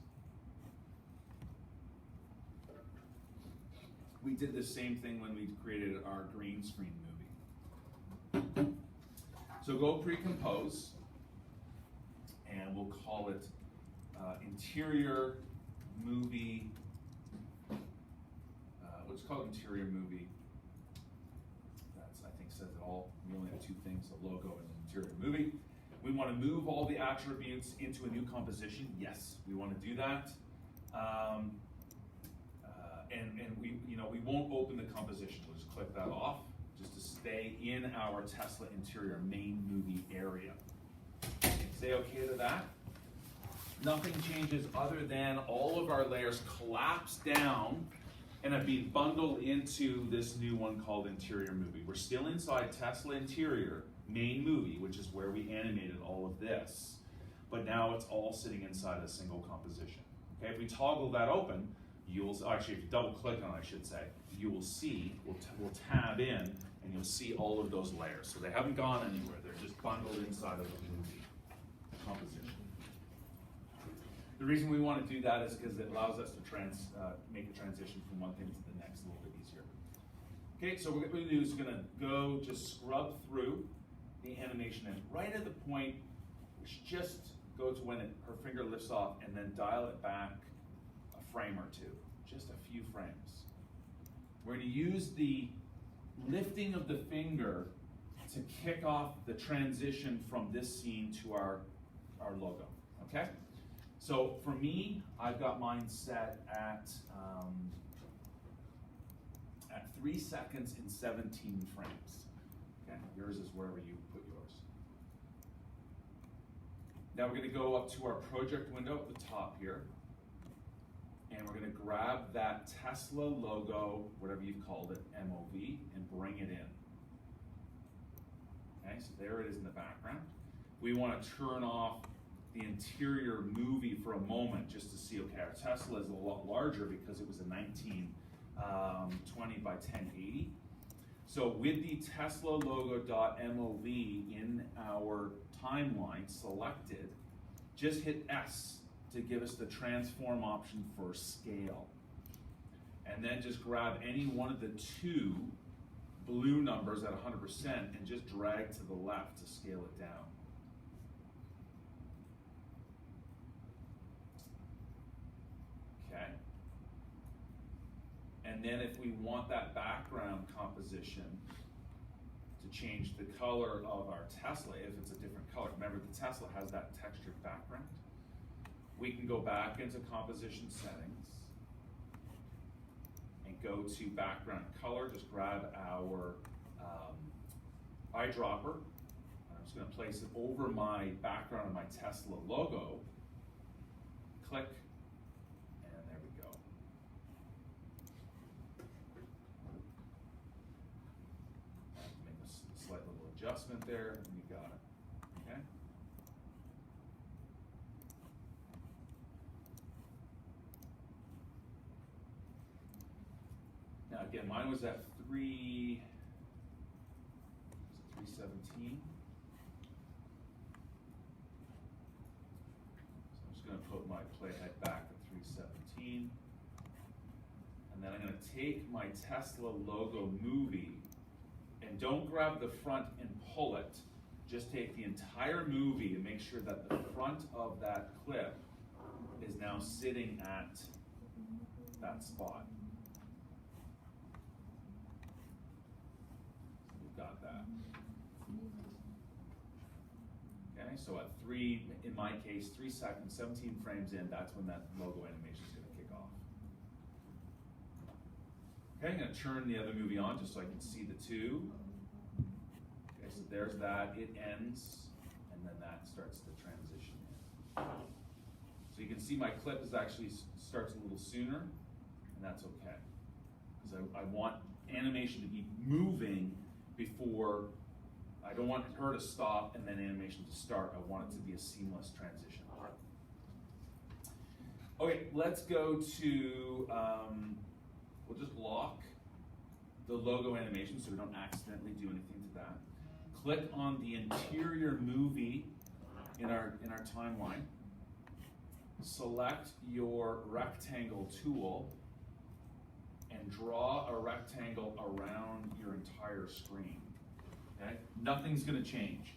We did the same thing when we created our green screen movie. So go Pre-Compose, and we'll call it Interior Movie. Let's call it Interior Movie. That's, I think, says it all. We only have two things, a logo and an interior movie. We want to move all the attributes into a new composition. Yes, we want to do that. And we won't open the composition. We'll just click that off just to stay in our Tesla interior main movie area. Say okay to that. Nothing changes other than all of our layers collapse down and have been bundled into this new one called Interior Movie. We're still inside Tesla Interior Main Movie, which is where we animated all of this. But now it's all sitting inside a single composition. Okay, if we toggle that open, actually if you double click on it, I should say, you will see, we'll tab in, and you'll see all of those layers. So they haven't gone anywhere, they're just bundled inside of the movie composition. The reason we want to do that is because it allows us to make the transition from one thing to the next a little bit easier. Okay, so what we're going to do is we're going to go just scrub through the animation, and right at the point, we should just go to when her finger lifts off and then dial it back a frame or two, just a few frames. We're going to use the lifting of the finger to kick off the transition from this scene to our logo, okay? So for me, I've got mine set at 3 seconds and 17 frames. Okay, yours is wherever you put yours. Now we're going to go up to our project window at the top here, and we're gonna grab that Tesla logo, whatever you've called it, MOV, and bring it in. Okay, so there it is in the background. We wanna turn off the interior movie for a moment just to see, okay, our Tesla is a lot larger because it was a 1920 by 1080. So with the Tesla logo.mov in our timeline selected, just hit S to give us the transform option for scale. And then just grab any one of the two blue numbers at 100% and just drag to the left to scale it down. Okay. And then if we want that background composition to change the color of our Tesla, if it's a different color, remember the Tesla has that textured background, we can go back into composition settings and go to background color, just grab our eyedropper. I'm just gonna place it over my background of my Tesla logo, click, and there we go. Make a slight little adjustment there, and you got it, okay? Now again, mine was at 317. So I'm just gonna put my playhead back at 317. And then I'm gonna take my Tesla logo movie, and don't grab the front and pull it. Just take the entire movie and make sure that the front of that clip is now sitting at that spot. Got that. Okay, so at in my case, 3 seconds, 17 frames in, that's when that logo animation is going to kick off. Okay, I'm going to turn the other movie on just so I can see the two. Okay, so there's that, it ends, and then that starts to transition in. So you can see my clip is actually starts a little sooner, and that's okay. Because I want animation to be moving before, I don't want her to stop and then animation to start. I want it to be a seamless transition. Okay, let's go to, we'll just lock the logo animation so we don't accidentally do anything to that. Click on the interior movie in our timeline. Select your rectangle tool and draw a rectangle around your entire screen, okay? Nothing's gonna change.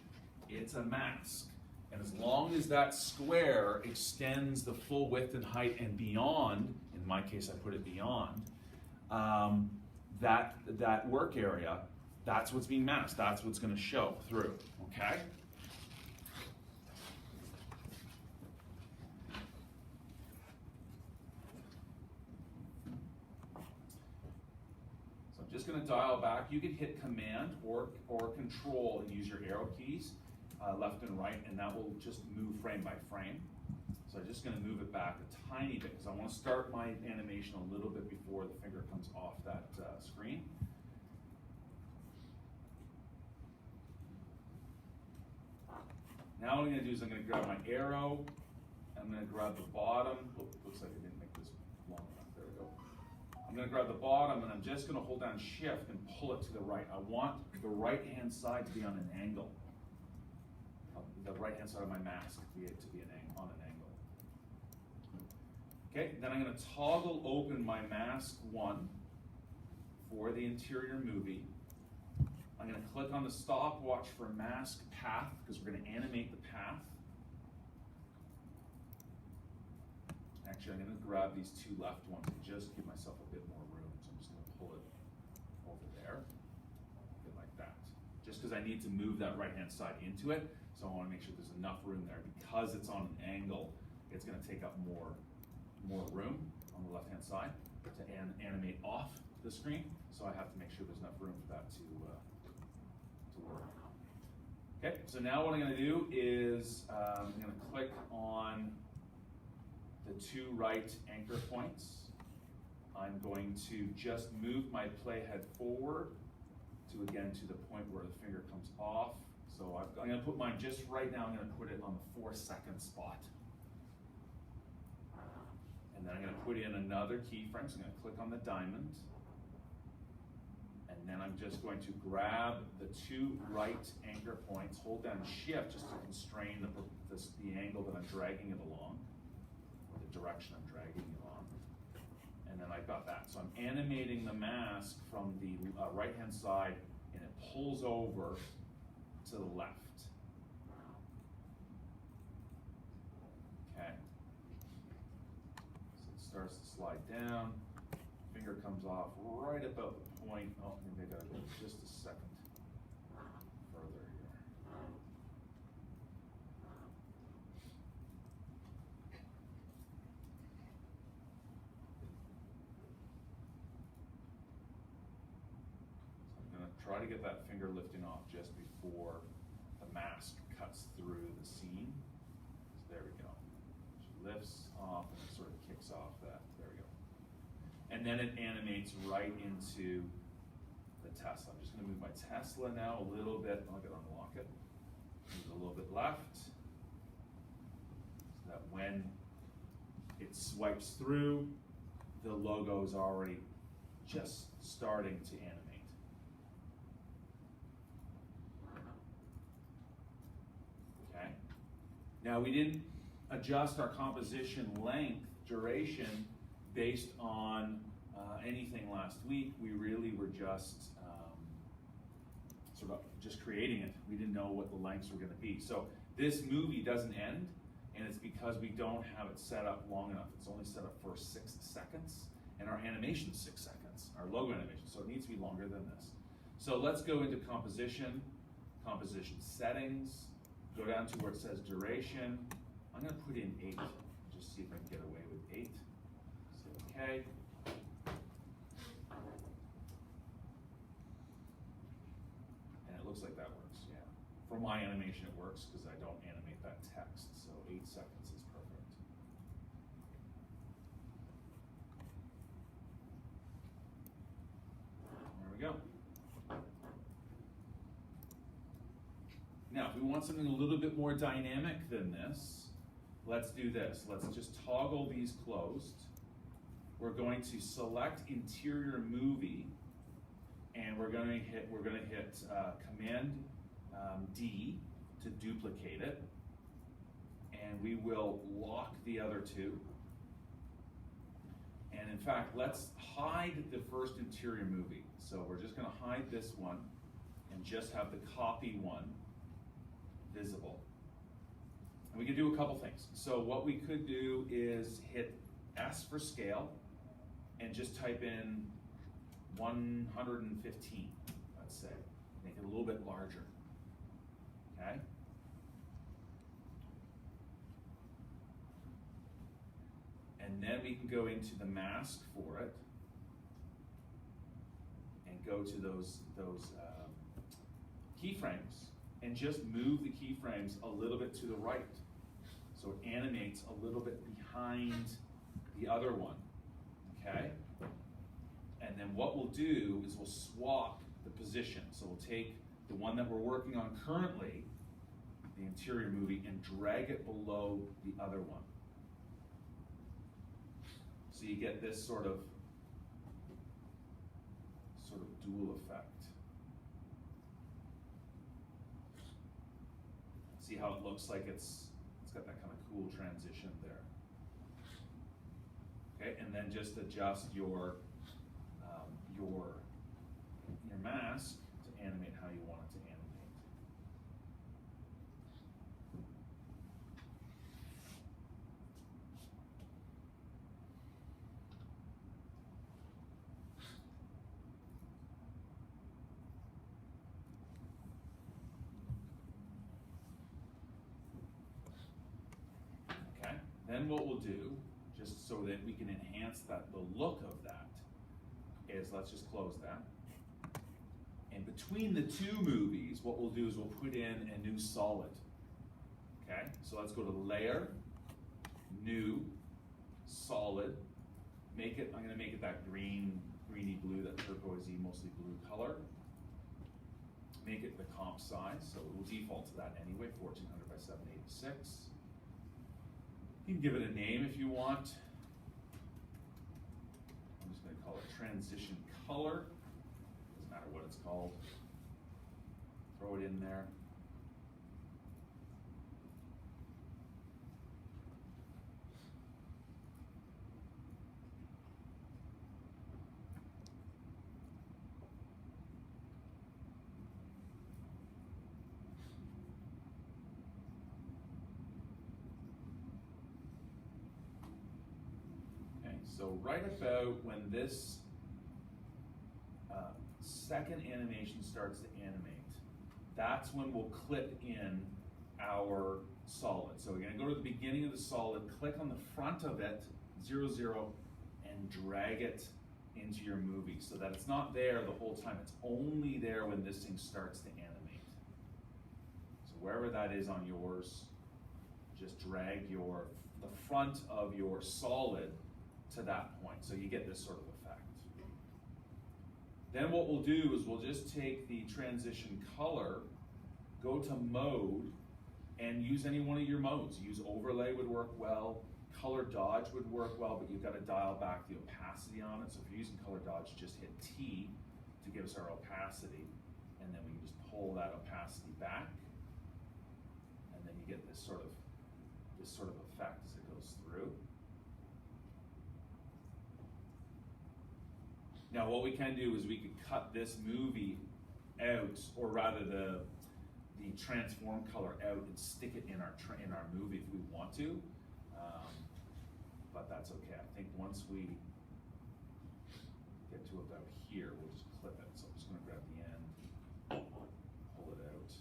It's a mask. And as long as that square extends the full width and height and beyond, in my case I put it beyond, that work area, that's what's being masked, that's what's gonna show through, okay? Just going to dial back. You can hit Command or Control and use your arrow keys, left and right, and that will just move frame by frame. So I'm just going to move it back a tiny bit because I want to start my animation a little bit before the finger comes off that screen. Now what I'm going to do is I'm going to grab my arrow, I'm going to grab the bottom. Oh, looks like I didn't make this long enough. There we go. I'm going to grab the bottom and I'm just going to hold down Shift and pull it to the right. I want the right hand side to be on an angle. The right hand side of my mask to be on an angle. Okay, then I'm going to toggle open my mask 1 for the interior movie. I'm going to click on the stopwatch for mask path because we're going to animate the path. Actually, I'm going to grab these two left ones and just give myself a bit more room. So I'm just going to pull it over there, a bit like that. Just because I need to move that right-hand side into it, so I want to make sure there's enough room there. Because it's on an angle, it's going to take up more room on the left-hand side to animate off the screen. So I have to make sure there's enough room for that to work. Okay, so now what I'm going to do is I'm going to click on the 2 right anchor points. I'm going to just move my playhead forward to the point where the finger comes off. So I'm going to put mine just right now, I'm going to put it on the 4-second spot. And then I'm going to put in another keyframe, so I'm going to click on the diamond. And then I'm just going to grab the 2 right anchor points, hold down shift just to constrain the angle that I'm dragging it along, or the direction I'm dragging it along. And then I've got that. So I'm animating the mask from the right-hand side, and it pulls over to the left. Okay. So it starts to slide down. Finger comes off right about the point. Oh, maybe I gotta go just a second further here. So I'm gonna try to get that finger lifting off just before the mask cuts through the scene. So there we go. She lifts off and it sort of kicks off that. There we go. And then it animates right into the Tesla. I'm just going to move my Tesla now a little bit. I'm going to unlock it. Move it a little bit left. So that when it swipes through, the logo is already just starting to animate. Okay. Now we didn't adjust our composition length, duration, based on anything last week. We really were just sort of just creating it. We didn't know what the lengths were going to be. So this movie doesn't end, and it's because we don't have it set up long enough. It's only set up for 6 seconds, and our animation is 6 seconds, our logo animation, so it needs to be longer than this. So let's go into composition, composition settings, go down to where it says duration. I'm going to put in 8, just see if I can get away with 8. Say okay. And it looks like that works, yeah. For my animation it works because I don't animate that text, so 8 seconds is perfect. There we go. Now, if we want something a little bit more dynamic than this, let's do this. Let's just toggle these closed. We're going to select interior movie, and we're going to hit Command D to duplicate it, and we will lock the other 2. And in fact, let's hide the first interior movie. So we're just going to hide this one and just have the copy one visible. And we can do a couple things. So what we could do is hit S for scale and just type in 115, let's say. Make it a little bit larger, okay? And then we can go into the mask for it and go to those keyframes and just move the keyframes a little bit to the right. So it animates a little bit behind the other one, okay? And then what we'll do is we'll swap the position. So we'll take the one that we're working on currently, the interior movie, and drag it below the other one. So you get this sort of dual effect. See how it looks like it's got that kind of cool transition there. Okay, and then just adjust your mask to animate how you want it to animate. Okay, then what we'll do, just so that we can enhance the look of that, is let's just close that. And between the 2 movies, what we'll do is we'll put in a new solid. Okay, so let's go to Layer, New, solid, I'm gonna make it that greeny blue, that turquoisey, mostly blue color. Make it the comp size, so it will default to that anyway, 1400 by 786. You can give it a name if you want. I'm just gonna call it transition color. Doesn't matter what it's called. Throw it in there. So right about when this second animation starts to animate, that's when we'll clip in our solid. So we're gonna go to the beginning of the solid, click on the front of it, 0, 0, and drag it into your movie so that it's not there the whole time. It's only there when this thing starts to animate. So wherever that is on yours, just drag the front of your solid to that point, so you get this sort of effect. Then what we'll do is we'll just take the transition color, go to mode, and use any one of your modes. Use overlay would work well, color dodge would work well, but you've got to dial back the opacity on it. So if you're using color dodge, just hit T to give us our opacity, and then we can just pull that opacity back, and then you get this sort of effect as it goes through. Now what we can do is we could cut this movie out, or rather the transform color out, and stick it in our movie if we want to, but that's okay. I think once we get to about here, we'll just clip it. So I'm just going to grab the end, pull it out.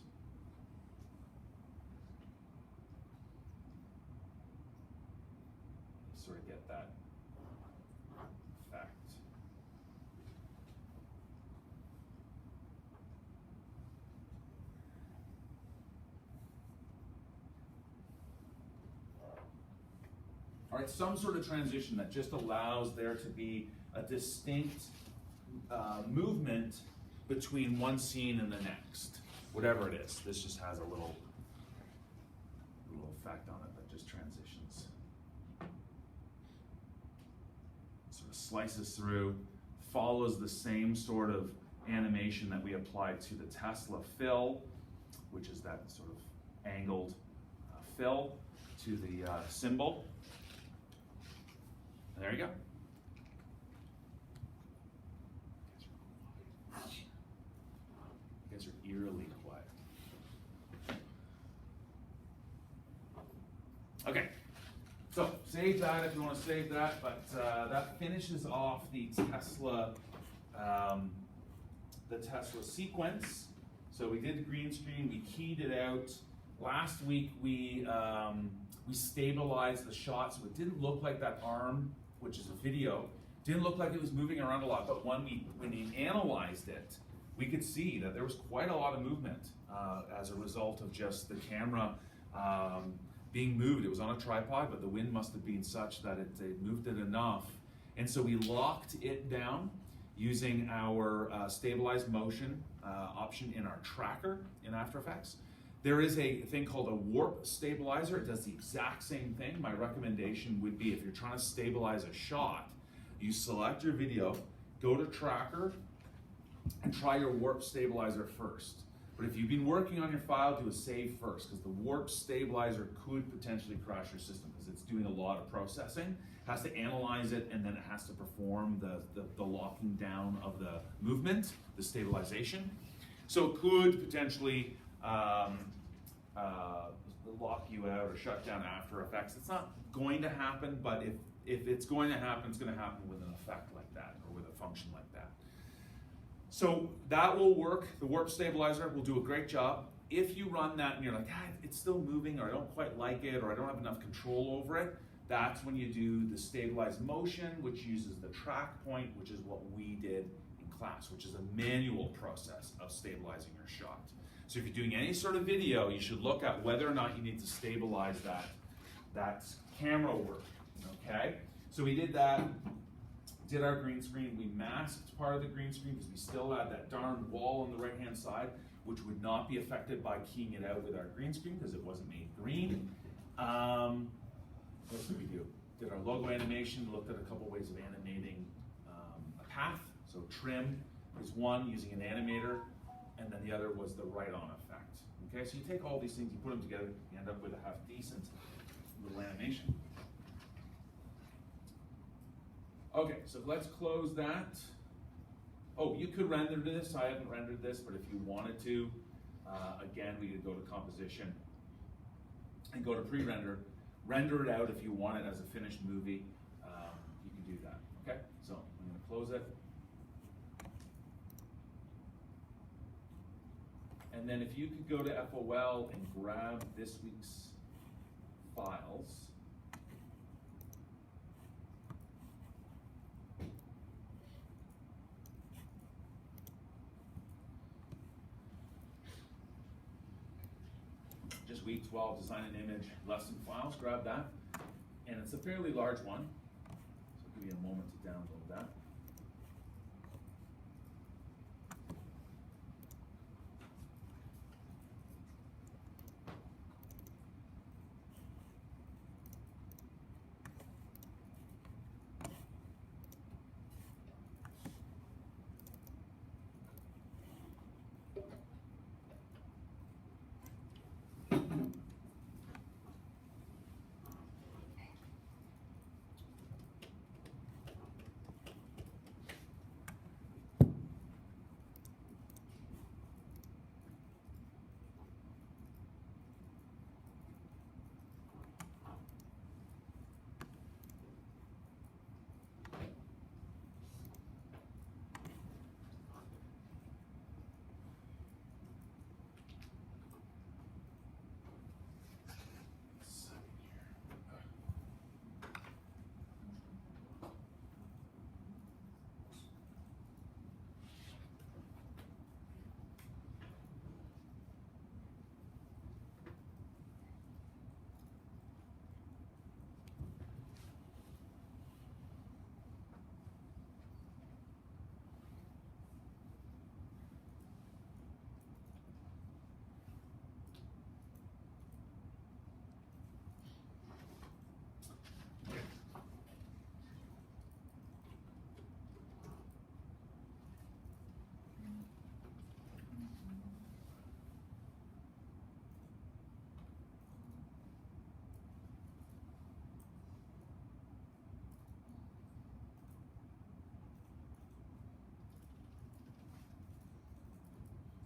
Sort of get that effect. All right, some sort of transition that just allows there to be a distinct movement between one scene and the next, whatever it is. This just has a little effect on it that just transitions. Sort of slices through, follows the same sort of animation that we applied to the Tesla fill, which is that sort of angled fill to the symbol. And there you go. You guys are eerily quiet. Okay, so save that if you want to save that, but that finishes off the Tesla sequence. So we did the green screen, we keyed it out. Last week we stabilized the shot, so it didn't look like that arm, which is a video, didn't look like it was moving around a lot, but when we analyzed it, we could see that there was quite a lot of movement as a result of just the camera being moved. It was on a tripod, but the wind must have been such that it moved it enough. And so we locked it down using our stabilized motion option in our tracker in After Effects. There is a thing called a warp stabilizer. It does the exact same thing. My recommendation would be, if you're trying to stabilize a shot, you select your video, go to tracker, and try your warp stabilizer first. But if you've been working on your file, do a save first, because the warp stabilizer could potentially crash your system because it's doing a lot of processing. It has to analyze it, and then it has to perform the locking down of the movement, the stabilization. So it could potentially lock you out or shut down After Effects. It's not going to happen, but if it's going to happen, it's going to happen with an effect like that or with a function like that. So that will work. The warp stabilizer will do a great job. If you run that and you're like, it's still moving, or I don't quite like it, or I don't have enough control over it, that's when you do the stabilized motion, which uses the track point, which is what we did in class, which is a manual process of stabilizing your shot. So if you're doing any sort of video, you should look at whether or not you need to stabilize that camera work, okay? So we did that, did our green screen. We masked part of the green screen because we still had that darn wall on the right-hand side, which would not be affected by keying it out with our green screen because it wasn't made green. What else did we do? Did our logo animation, looked at a couple ways of animating a path. So trim is one, using an animator, and then the other was the right-on effect. Okay, so you take all these things, you put them together, you end up with a half-decent little animation. Okay, so let's close that. Oh, you could render this. I haven't rendered this, but if you wanted to, again, we could go to composition and go to pre-render. Render it out if you want it as a finished movie. You can do that. Okay, so I'm going to close it. And then if you could go to FOL and grab this week's files. Just week 12, design an image, lesson files, grab that. And it's a fairly large one, so I'll give you a moment to download that.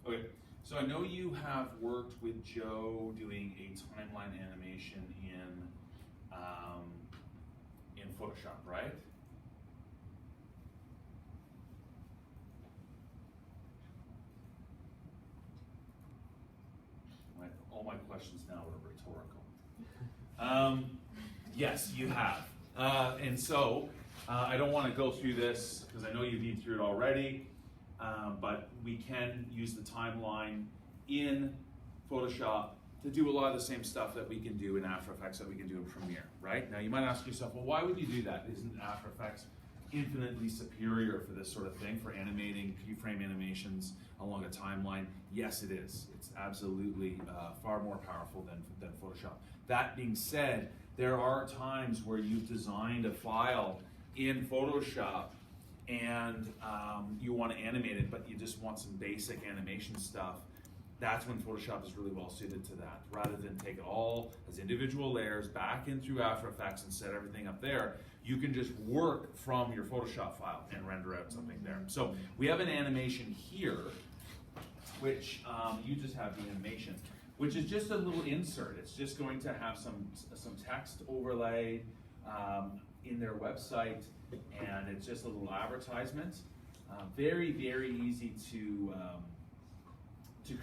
Okay, so I know you have worked with Joe doing a timeline animation in Photoshop, right? All my questions now are rhetorical. Yes, you have. And so, I don't want to go through this because I know you've been through it already. But we can use the timeline in Photoshop to do a lot of the same stuff that we can do in After Effects that we can do in Premiere, right? Now you might ask yourself, well, why would you do that? Isn't After Effects infinitely superior for this sort of thing, for animating keyframe animations along a timeline? Yes, it is. It's absolutely far more powerful than Photoshop. That being said, there are times where you've designed a file in Photoshop and you want to animate it, but you just want some basic animation stuff. That's when Photoshop is really well suited to that. Rather than take it all as individual layers back in through After Effects and set everything up there, you can just work from your Photoshop file and render out something there. So we have an animation here, which you just have the animation, which is just a little insert. It's just going to have some text overlay in their website, and it's just a little advertisement. Very, very easy to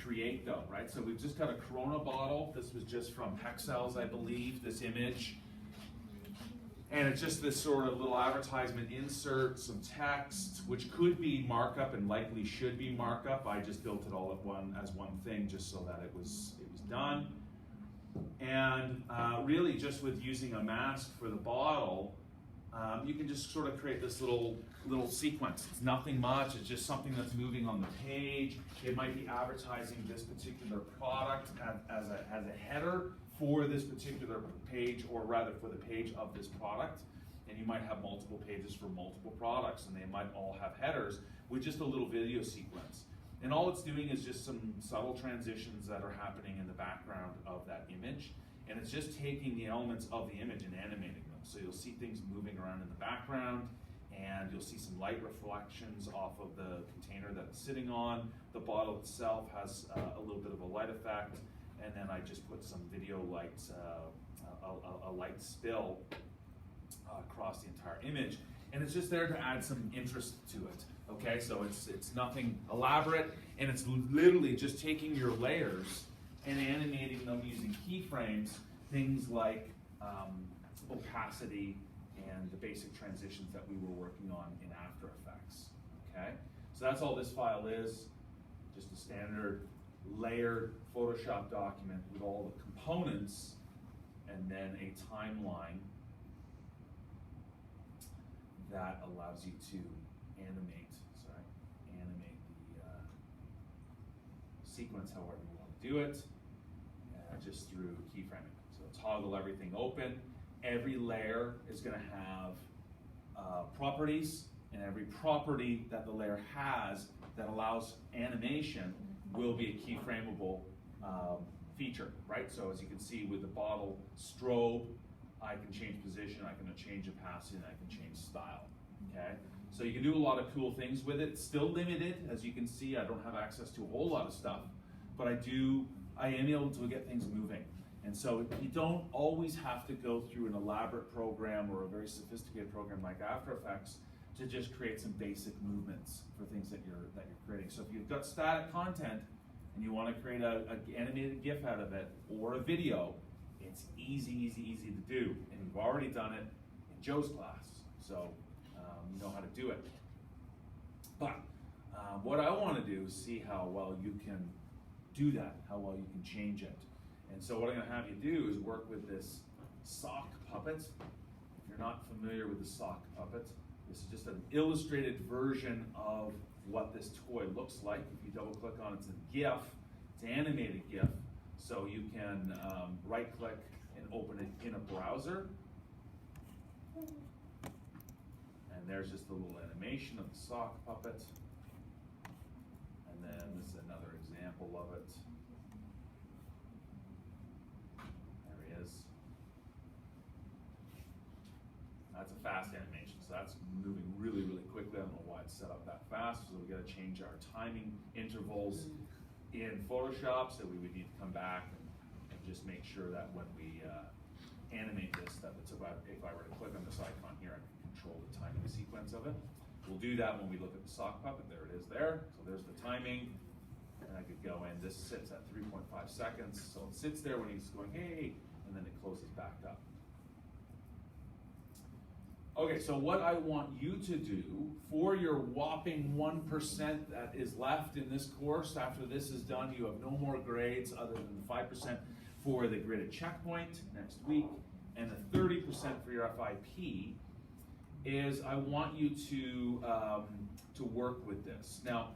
create though, right? So we've just got a Corona bottle. This was just from Pexels, I believe, this image. And it's just this sort of little advertisement insert, some text, which could be markup and likely should be markup. I just built it all as one thing just so that it was done. And really just with using a mask for the bottle, you can just sort of create this little sequence. It's nothing much, it's just something that's moving on the page. It might be advertising this particular product as a header for this particular page, or rather for the page of this product. And you might have multiple pages for multiple products, and they might all have headers with just a little video sequence. And all it's doing is just some subtle transitions that are happening in the background of that image. And it's just taking the elements of the image and animating them. So you'll see things moving around in the background, and you'll see some light reflections off of the container that it's sitting on. The bottle itself has a little bit of a light effect. And then I just put some video lights, a light spill across the entire image. And it's just there to add some interest to it. Okay, so it's nothing elaborate, and it's literally just taking your layers and animating them using keyframes, things like opacity and the basic transitions that we were working on in After Effects. Okay, so that's all this file is, just a standard layered Photoshop document with all the components, and then a timeline that allows you to animate the sequence however you want to do it, just through keyframing. So toggle everything open. Every layer is going to have properties, and every property that the layer has that allows animation will be a keyframeable feature, right? So as you can see with the bottle strobe, I can change position, I can change opacity, and I can change style, okay? So you can do a lot of cool things with it. Still limited, as you can see, I don't have access to a whole lot of stuff, but I am able to get things moving. And so you don't always have to go through an elaborate program or a very sophisticated program like After Effects to just create some basic movements for things that you're creating. So if you've got static content and you want to create an animated GIF out of it or a video, it's easy to do. And we've already done it in Joe's class, so you know how to do it. But what I want to do is see how well you can do that, how well you can change it. And so what I'm going to have you do is work with this sock puppet. If you're not familiar with the sock puppet, this is just an illustrated version of what this toy looks like. If you double click on it, it's a GIF, it's an animated GIF. So you can right click and open it in a browser. And there's just a little animation of the sock puppet. And then this is another example of it. There he is. That's a fast animation, so that's moving really quickly. I don't know why it's set up that fast, so we gotta change our timing intervals in Photoshop, so we would need to come back and just make sure that when we animate this, that it's about, if I were to click on this icon here, I can control the timing sequence of it. We'll do that when we look at the sock puppet. There it is there. So there's the timing. And I could go in. This sits at 3.5 seconds. So it sits there when he's going, hey, and then it closes back up. Okay, so what I want you to do for your whopping 1% that is left in this course, after this is done, you have no more grades other than the 5% for the gridded checkpoint next week, and the 30% for your FIP, is I want you to work with this. Now,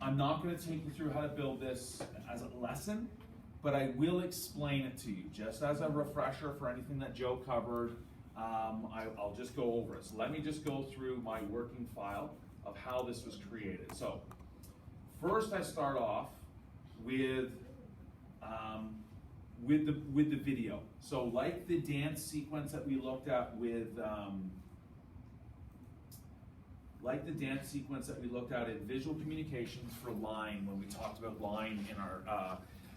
I'm not going to take you through how to build this as a lesson, but I will explain it to you just as a refresher for anything that Joe covered. I'll just go over it. So let me just go through my working file of how this was created. So first I start off with the video. So like the dance sequence that we looked at with in visual communications for line, when we talked about line in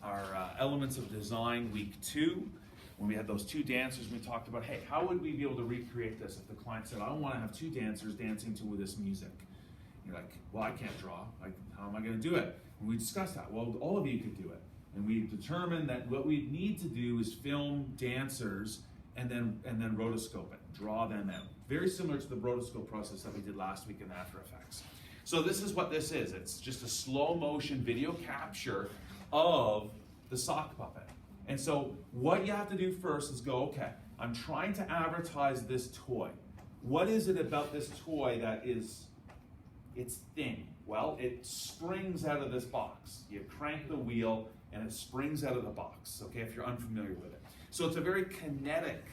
our elements of design week 2, when we had those 2 dancers, we talked about, hey, how would we be able to recreate this if the client said, I want to have 2 dancers dancing to this music? You're like, well, I can't draw. How am I going to do it? And we discussed that. Well, all of you could do it. And we determined that what we need to do is film dancers and then rotoscope it, draw them out. Very similar to the rotoscope process that we did last week in After Effects. So this is what this is. It's just a slow motion video capture of the sock puppet. And so what you have to do first is go, okay, I'm trying to advertise this toy. What is it about this toy that is, it's thin? Well, it springs out of this box. You crank the wheel and it springs out of the box, okay, if you're unfamiliar with it. So it's a very kinetic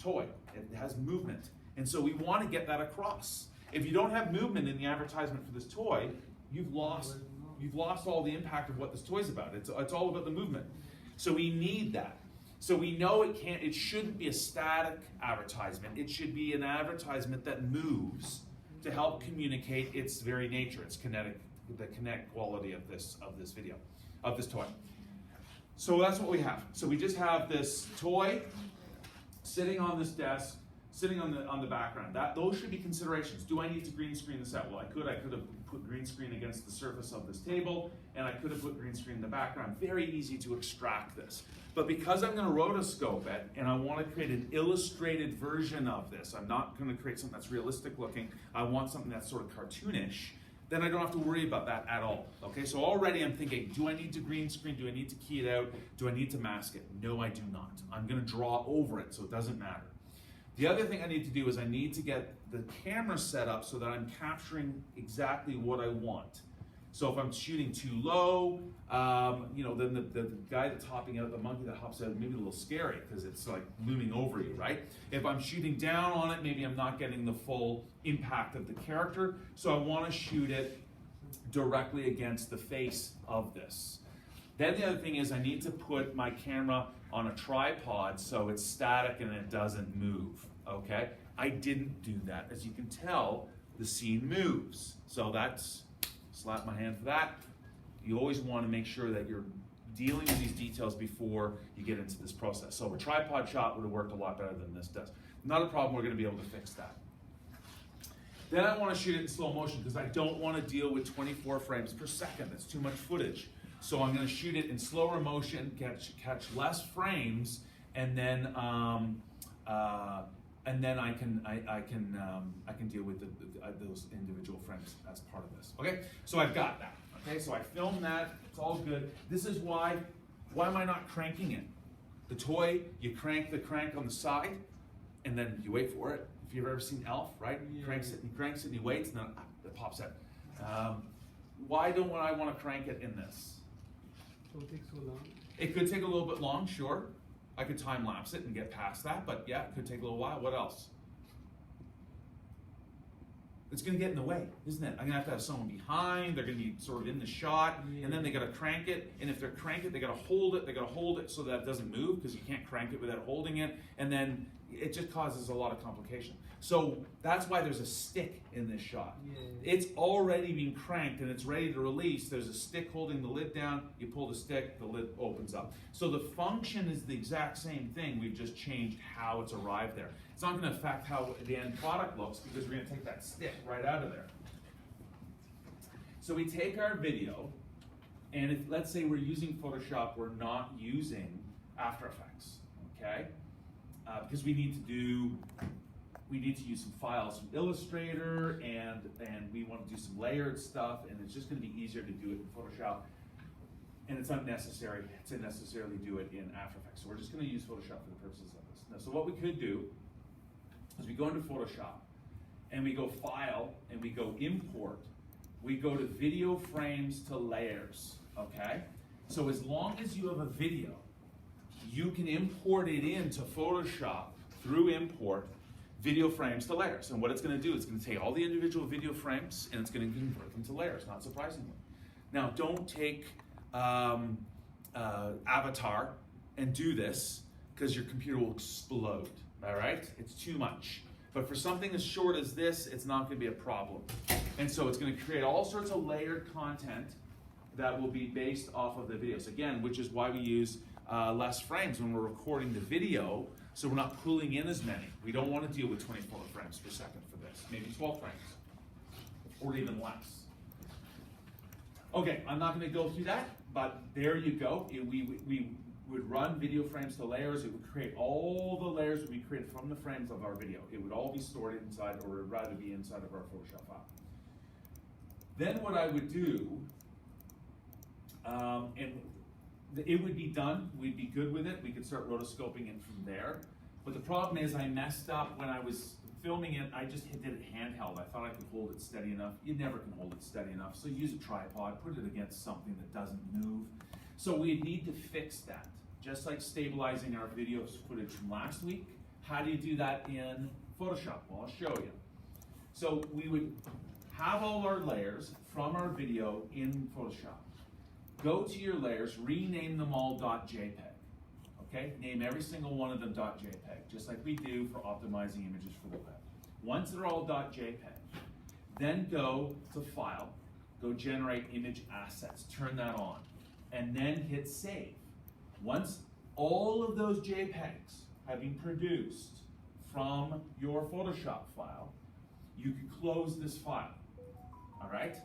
toy. It has movement. And so we want to get that across. If you don't have movement in the advertisement for this toy, you've lost all the impact of what this toy's about. It's all about the movement. So we need that. So we know it shouldn't be a static advertisement. It should be an advertisement that moves to help communicate its very nature, its kinetic, the kinetic quality of this video, of this toy. So that's what we have. So we just have this toy sitting on this desk, sitting on the background. Those should be considerations. Do I need to green screen this out? Well, I could have put green screen against the surface of this table, and I could have put green screen in the background. Very easy to extract this. But because I'm going to rotoscope it, and I want to create an illustrated version of this, I'm not going to create something that's realistic looking, I want something that's sort of cartoonish, then I don't have to worry about that at all. Okay, so already I'm thinking, do I need to green screen? Do I need to key it out? Do I need to mask it? No, I do not. I'm going to draw over it, so it doesn't matter. The other thing I need to do is I need to get the camera set up so that I'm capturing exactly what I want. So if I'm shooting too low, then the guy that's hopping out, the monkey that hops out, maybe a little scary because it's like looming over you, right? If I'm shooting down on it, maybe I'm not getting the full impact of the character. So I want to shoot it directly against the face of this. Then the other thing is I need to put my camera on a tripod so it's static and it doesn't move, okay? I didn't do that. As you can tell, the scene moves. So that's, slap my hand for that. You always want to make sure that you're dealing with these details before you get into this process. So a tripod shot would have worked a lot better than this does. Not a problem, we're going to be able to fix that. Then I want to shoot it in slow motion because I don't want to deal with 24 frames per second. That's too much footage. So I'm going to shoot it in slower motion, catch less frames, and then I can deal with those individual frames as part of this. Okay, so I've got that. Okay, so I filmed that. It's all good. This is why am I not cranking it? The toy, you crank the crank on the side, and then you wait for it. If you've ever seen Elf, right? He cranks it, and he waits, and then it pops out. Why don't I want to crank it in this? So it takes so long? It could take a little bit long, sure. I could time lapse it and get past that, but yeah, it could take a little while. What else? It's going to get in the way, isn't it? I'm going to have someone behind, they're going to be sort of in the shot, and then they got to crank it, and if they're crank it, they got to hold it so that it doesn't move, because you can't crank it without holding it, and then it just causes a lot of complication. So that's why there's a stick in this shot. It's already been cranked and it's ready to release. There's a stick holding the lid down, you pull the stick, the lid opens up. So the function is the exact same thing, we've just changed how it's arrived there. It's not going to affect how the end product looks because we're going to take that stick right out of there. So we take our video, and if, let's say we're using Photoshop, we're not using After Effects, okay? Because we need to use some files from Illustrator, and we want to do some layered stuff, and it's just going to be easier to do it in Photoshop, and it's unnecessary to necessarily do it in After Effects. So we're just going to use Photoshop for the purposes of this. Now, so what we could do is we go into Photoshop, and we go File, and we go Import. We go to Video Frames to Layers, okay? So as long as you have a video, you can import it into Photoshop through Import, video frames to layers. And what it's going to do, it's going to take all the individual video frames and it's going to convert them to layers, not surprisingly. Now, don't take Avatar and do this because your computer will explode, all right? It's too much. But for something as short as this, it's not going to be a problem. And so it's going to create all sorts of layered content that will be based off of the videos. Again, which is why we use less frames when we're recording the video, so we're not pulling in as many. We don't want to deal with 24 frames per second for this. Maybe 12 frames, or even less. Okay, I'm not going to go through that, but there you go. We would run video frames to layers. It would create all the layers that we created from the frames of our video. It would all be stored inside, or would rather be inside of our Photoshop file. Then what I would do, and it would be done, we'd be good with it, we could start rotoscoping it from there. But the problem is I messed up when I was filming it, I just did it handheld. I thought I could hold it steady enough. You never can hold it steady enough, so use a tripod, put it against something that doesn't move. So we need to fix that. Just like stabilizing our video footage from last week, how do you do that in Photoshop? Well, I'll show you. So we would have all our layers from our video in Photoshop. Go to your layers, rename them all .jpeg. Okay, name every single one of them .jpeg, just like we do for optimizing images for the web. Once they're all .jpeg, then go to File, go Generate Image Assets, turn that on, and then hit Save. Once all of those JPEGs have been produced from your Photoshop file, you could close this file, all right?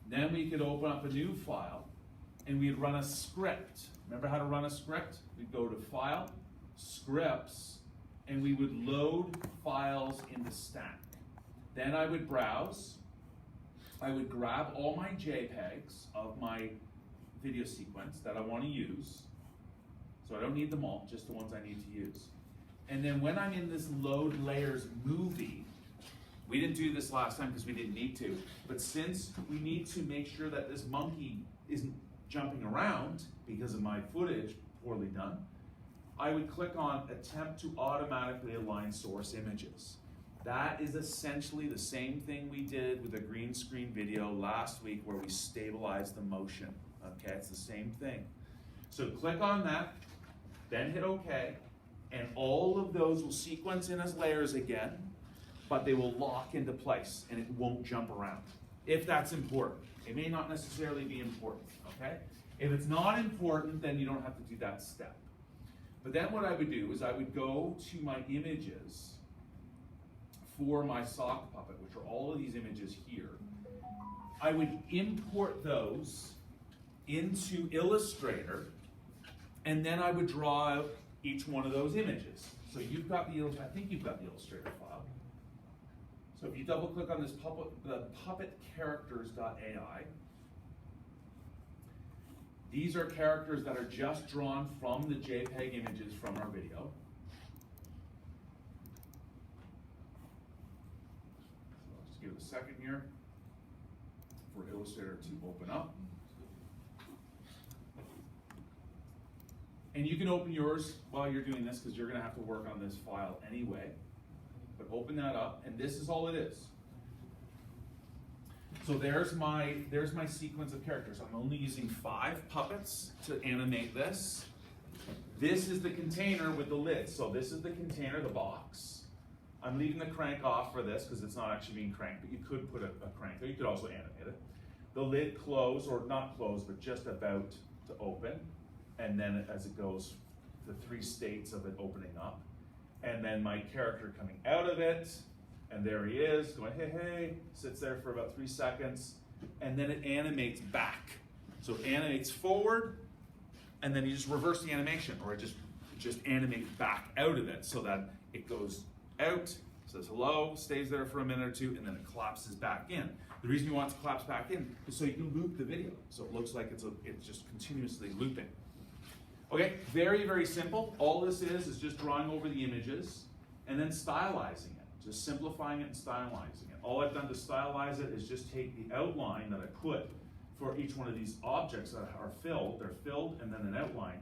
Then we could open up a new file and we'd run a script. Remember how to run a script? We'd go to File, Scripts, and we would load files in the stack. Then I would browse. I would grab all my JPEGs of my video sequence that I want to use. So I don't need them all, just the ones I need to use. And then when I'm in this Load Layers movie, we didn't do this last time because we didn't need to, but since we need to make sure that this monkey isn't jumping around because of my footage poorly done, I would click on Attempt to Automatically Align Source Images. That is essentially the same thing we did with a green screen video last week where we stabilized the motion. Okay, it's the same thing. So click on that, then hit OK, and all of those will sequence in as layers again, but they will lock into place and it won't jump around, if that's important. It may not necessarily be important, okay? If it's not important, then you don't have to do that step. But then what I would do is I would go to my images for my sock puppet, which are all of these images here. I would import those into Illustrator, and then I would draw out each one of those images. So you've got the, I think you've got the Illustrator file. So if you double click on this the puppet characters.ai, these are characters that are just drawn from the JPEG images from our video. So I'll just give it a second here for Illustrator to open up. And you can open yours while you're doing this because you're going to have to work on this file anyway. But open that up, and this is all it is. So there's my sequence of characters. I'm only using 5 puppets to animate this. This is the container with the lid. So this is the container, the box. I'm leaving the crank off for this because it's not actually being cranked, but you could put a crank there. You could also animate it. The lid closed, or not closed, but just about to open. And then as it goes, the 3 states of it opening up. And then my character coming out of it, and there he is, going, hey, hey, sits there for about 3 seconds, and then it animates back. So it animates forward, and then you just reverse the animation, or it just animates back out of it so that it goes out, says hello, stays there for a minute or 2, and then it collapses back in. The reason you want it to collapse back in is so you can loop the video, so it looks like it's just continuously looping. Okay, very, very simple. All this is just drawing over the images and then stylizing it, just simplifying it and stylizing it. All I've done to stylize it is just take the outline that I put for each one of these objects that are filled. They're filled and then an outline.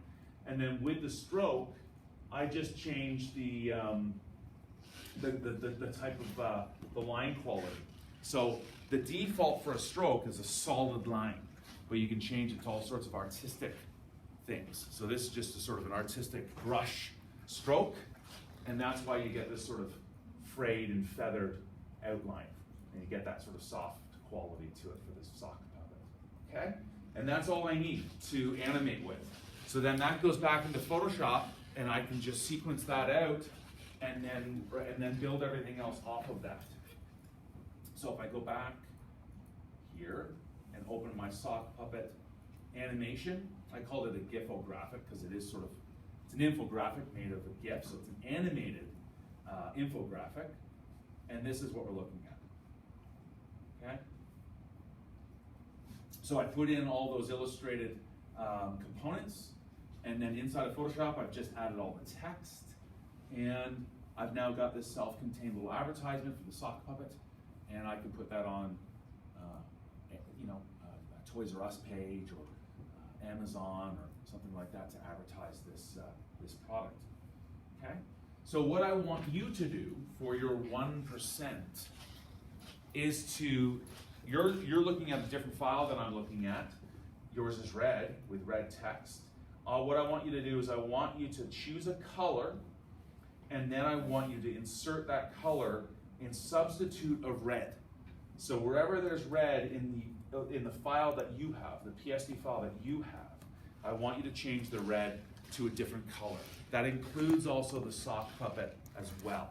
And then with the stroke, I just change the type of the line quality. So the default for a stroke is a solid line, but you can change it to all sorts of artistic things. So this is just a sort of an artistic brush stroke, and that's why you get this sort of frayed and feathered outline, and you get that sort of soft quality to it for this sock puppet. Okay? And that's all I need to animate with. So then that goes back into Photoshop, and I can just sequence that out and then build everything else off of that. So if I go back here and open my sock puppet animation, I called it a GIFographic because it is sort of, it's an infographic made of a GIF, so it's an animated infographic, and this is what we're looking at. Okay? So I put in all those illustrated components, and then inside of Photoshop I've just added all the text, and I've now got this self-contained little advertisement for the sock puppet, and I can put that on, a Toys R Us page or Amazon or something like that to advertise this product. Okay? So what I want you to do for your 1% is you're looking at a different file than I'm looking at. Yours is red with red text. What I want you to do is I want you to choose a color, and then I want you to insert that color in substitute of red. So wherever there's red in the file that you have, the PSD file that you have, I want you to change the red to a different color. That includes also the sock puppet as well.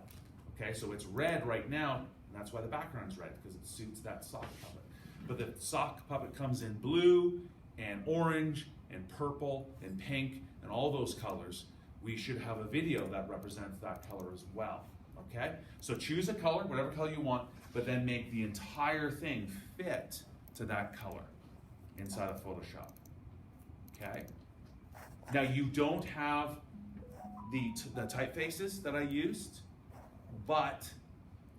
Okay, so it's red right now, and that's why the background's red, because it suits that sock puppet. But the sock puppet comes in blue and orange and purple and pink and all those colors. We should have a video that represents that color as well. Okay, so choose a color, whatever color you want, but then make the entire thing fit to that color inside of Photoshop. Okay. Now you don't have the typefaces that I used, but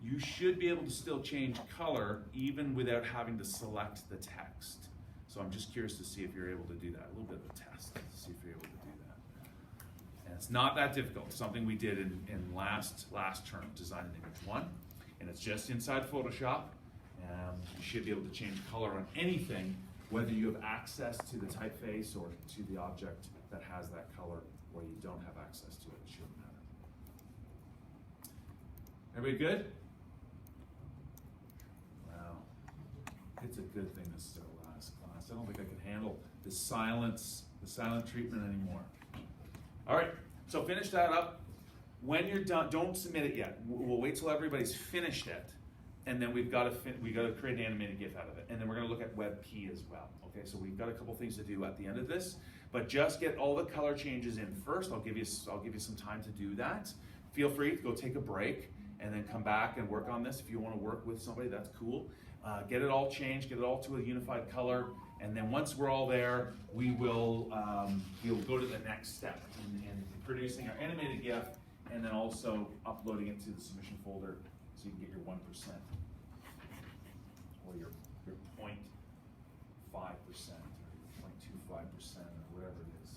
you should be able to still change color even without having to select the text. So I'm just curious to see if you're able to do that. A little bit of a test to see if you're able to do that. And it's not that difficult. It's something we did in last term, Design and Image 1. And it's just inside Photoshop. You should be able to change color on anything, whether you have access to the typeface or to the object that has that color, or you don't have access to it. It shouldn't matter. Everybody good? Wow. It's a good thing this is our last class. I don't think I can handle the silent treatment anymore. All right, so finish that up. When you're done, don't submit it yet. We'll wait till everybody's finished it, and then we've got to create an animated GIF out of it, and then we're going to look at WebP as well. Okay, so we've got a couple things to do at the end of this, but just get all the color changes in first. I'll give you some time to do that. Feel free to go take a break and then come back and work on this. If you want to work with somebody, that's cool. Get it all changed, get it all to a unified color, and then once we're all there, we'll go to the next step in producing our animated GIF, and then also uploading it to the submission folder so you can get your 1% or your 0.5% or 0.25% or whatever it is.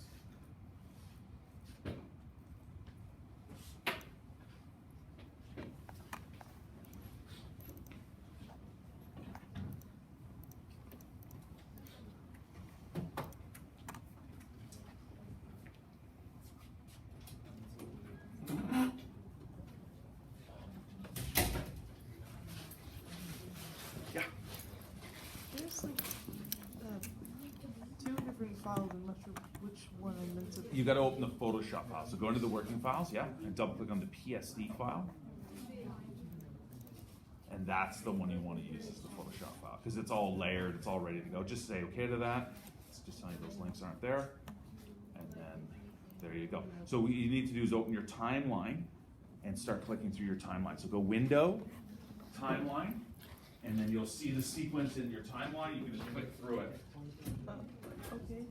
There's like two different files. I'm not sure which one I meant to. You got to open the Photoshop file. So go into the working files, yeah, and double click on the PSD file. And that's the one you want to use as the Photoshop file because it's all layered, it's all ready to go. Just say okay to that. It's just telling you those links aren't there. And then there you go. So what you need to do is open your timeline and start clicking through your timeline. So go Window, Timeline, and then you'll see the sequence in your timeline. You can just click through it. Okay.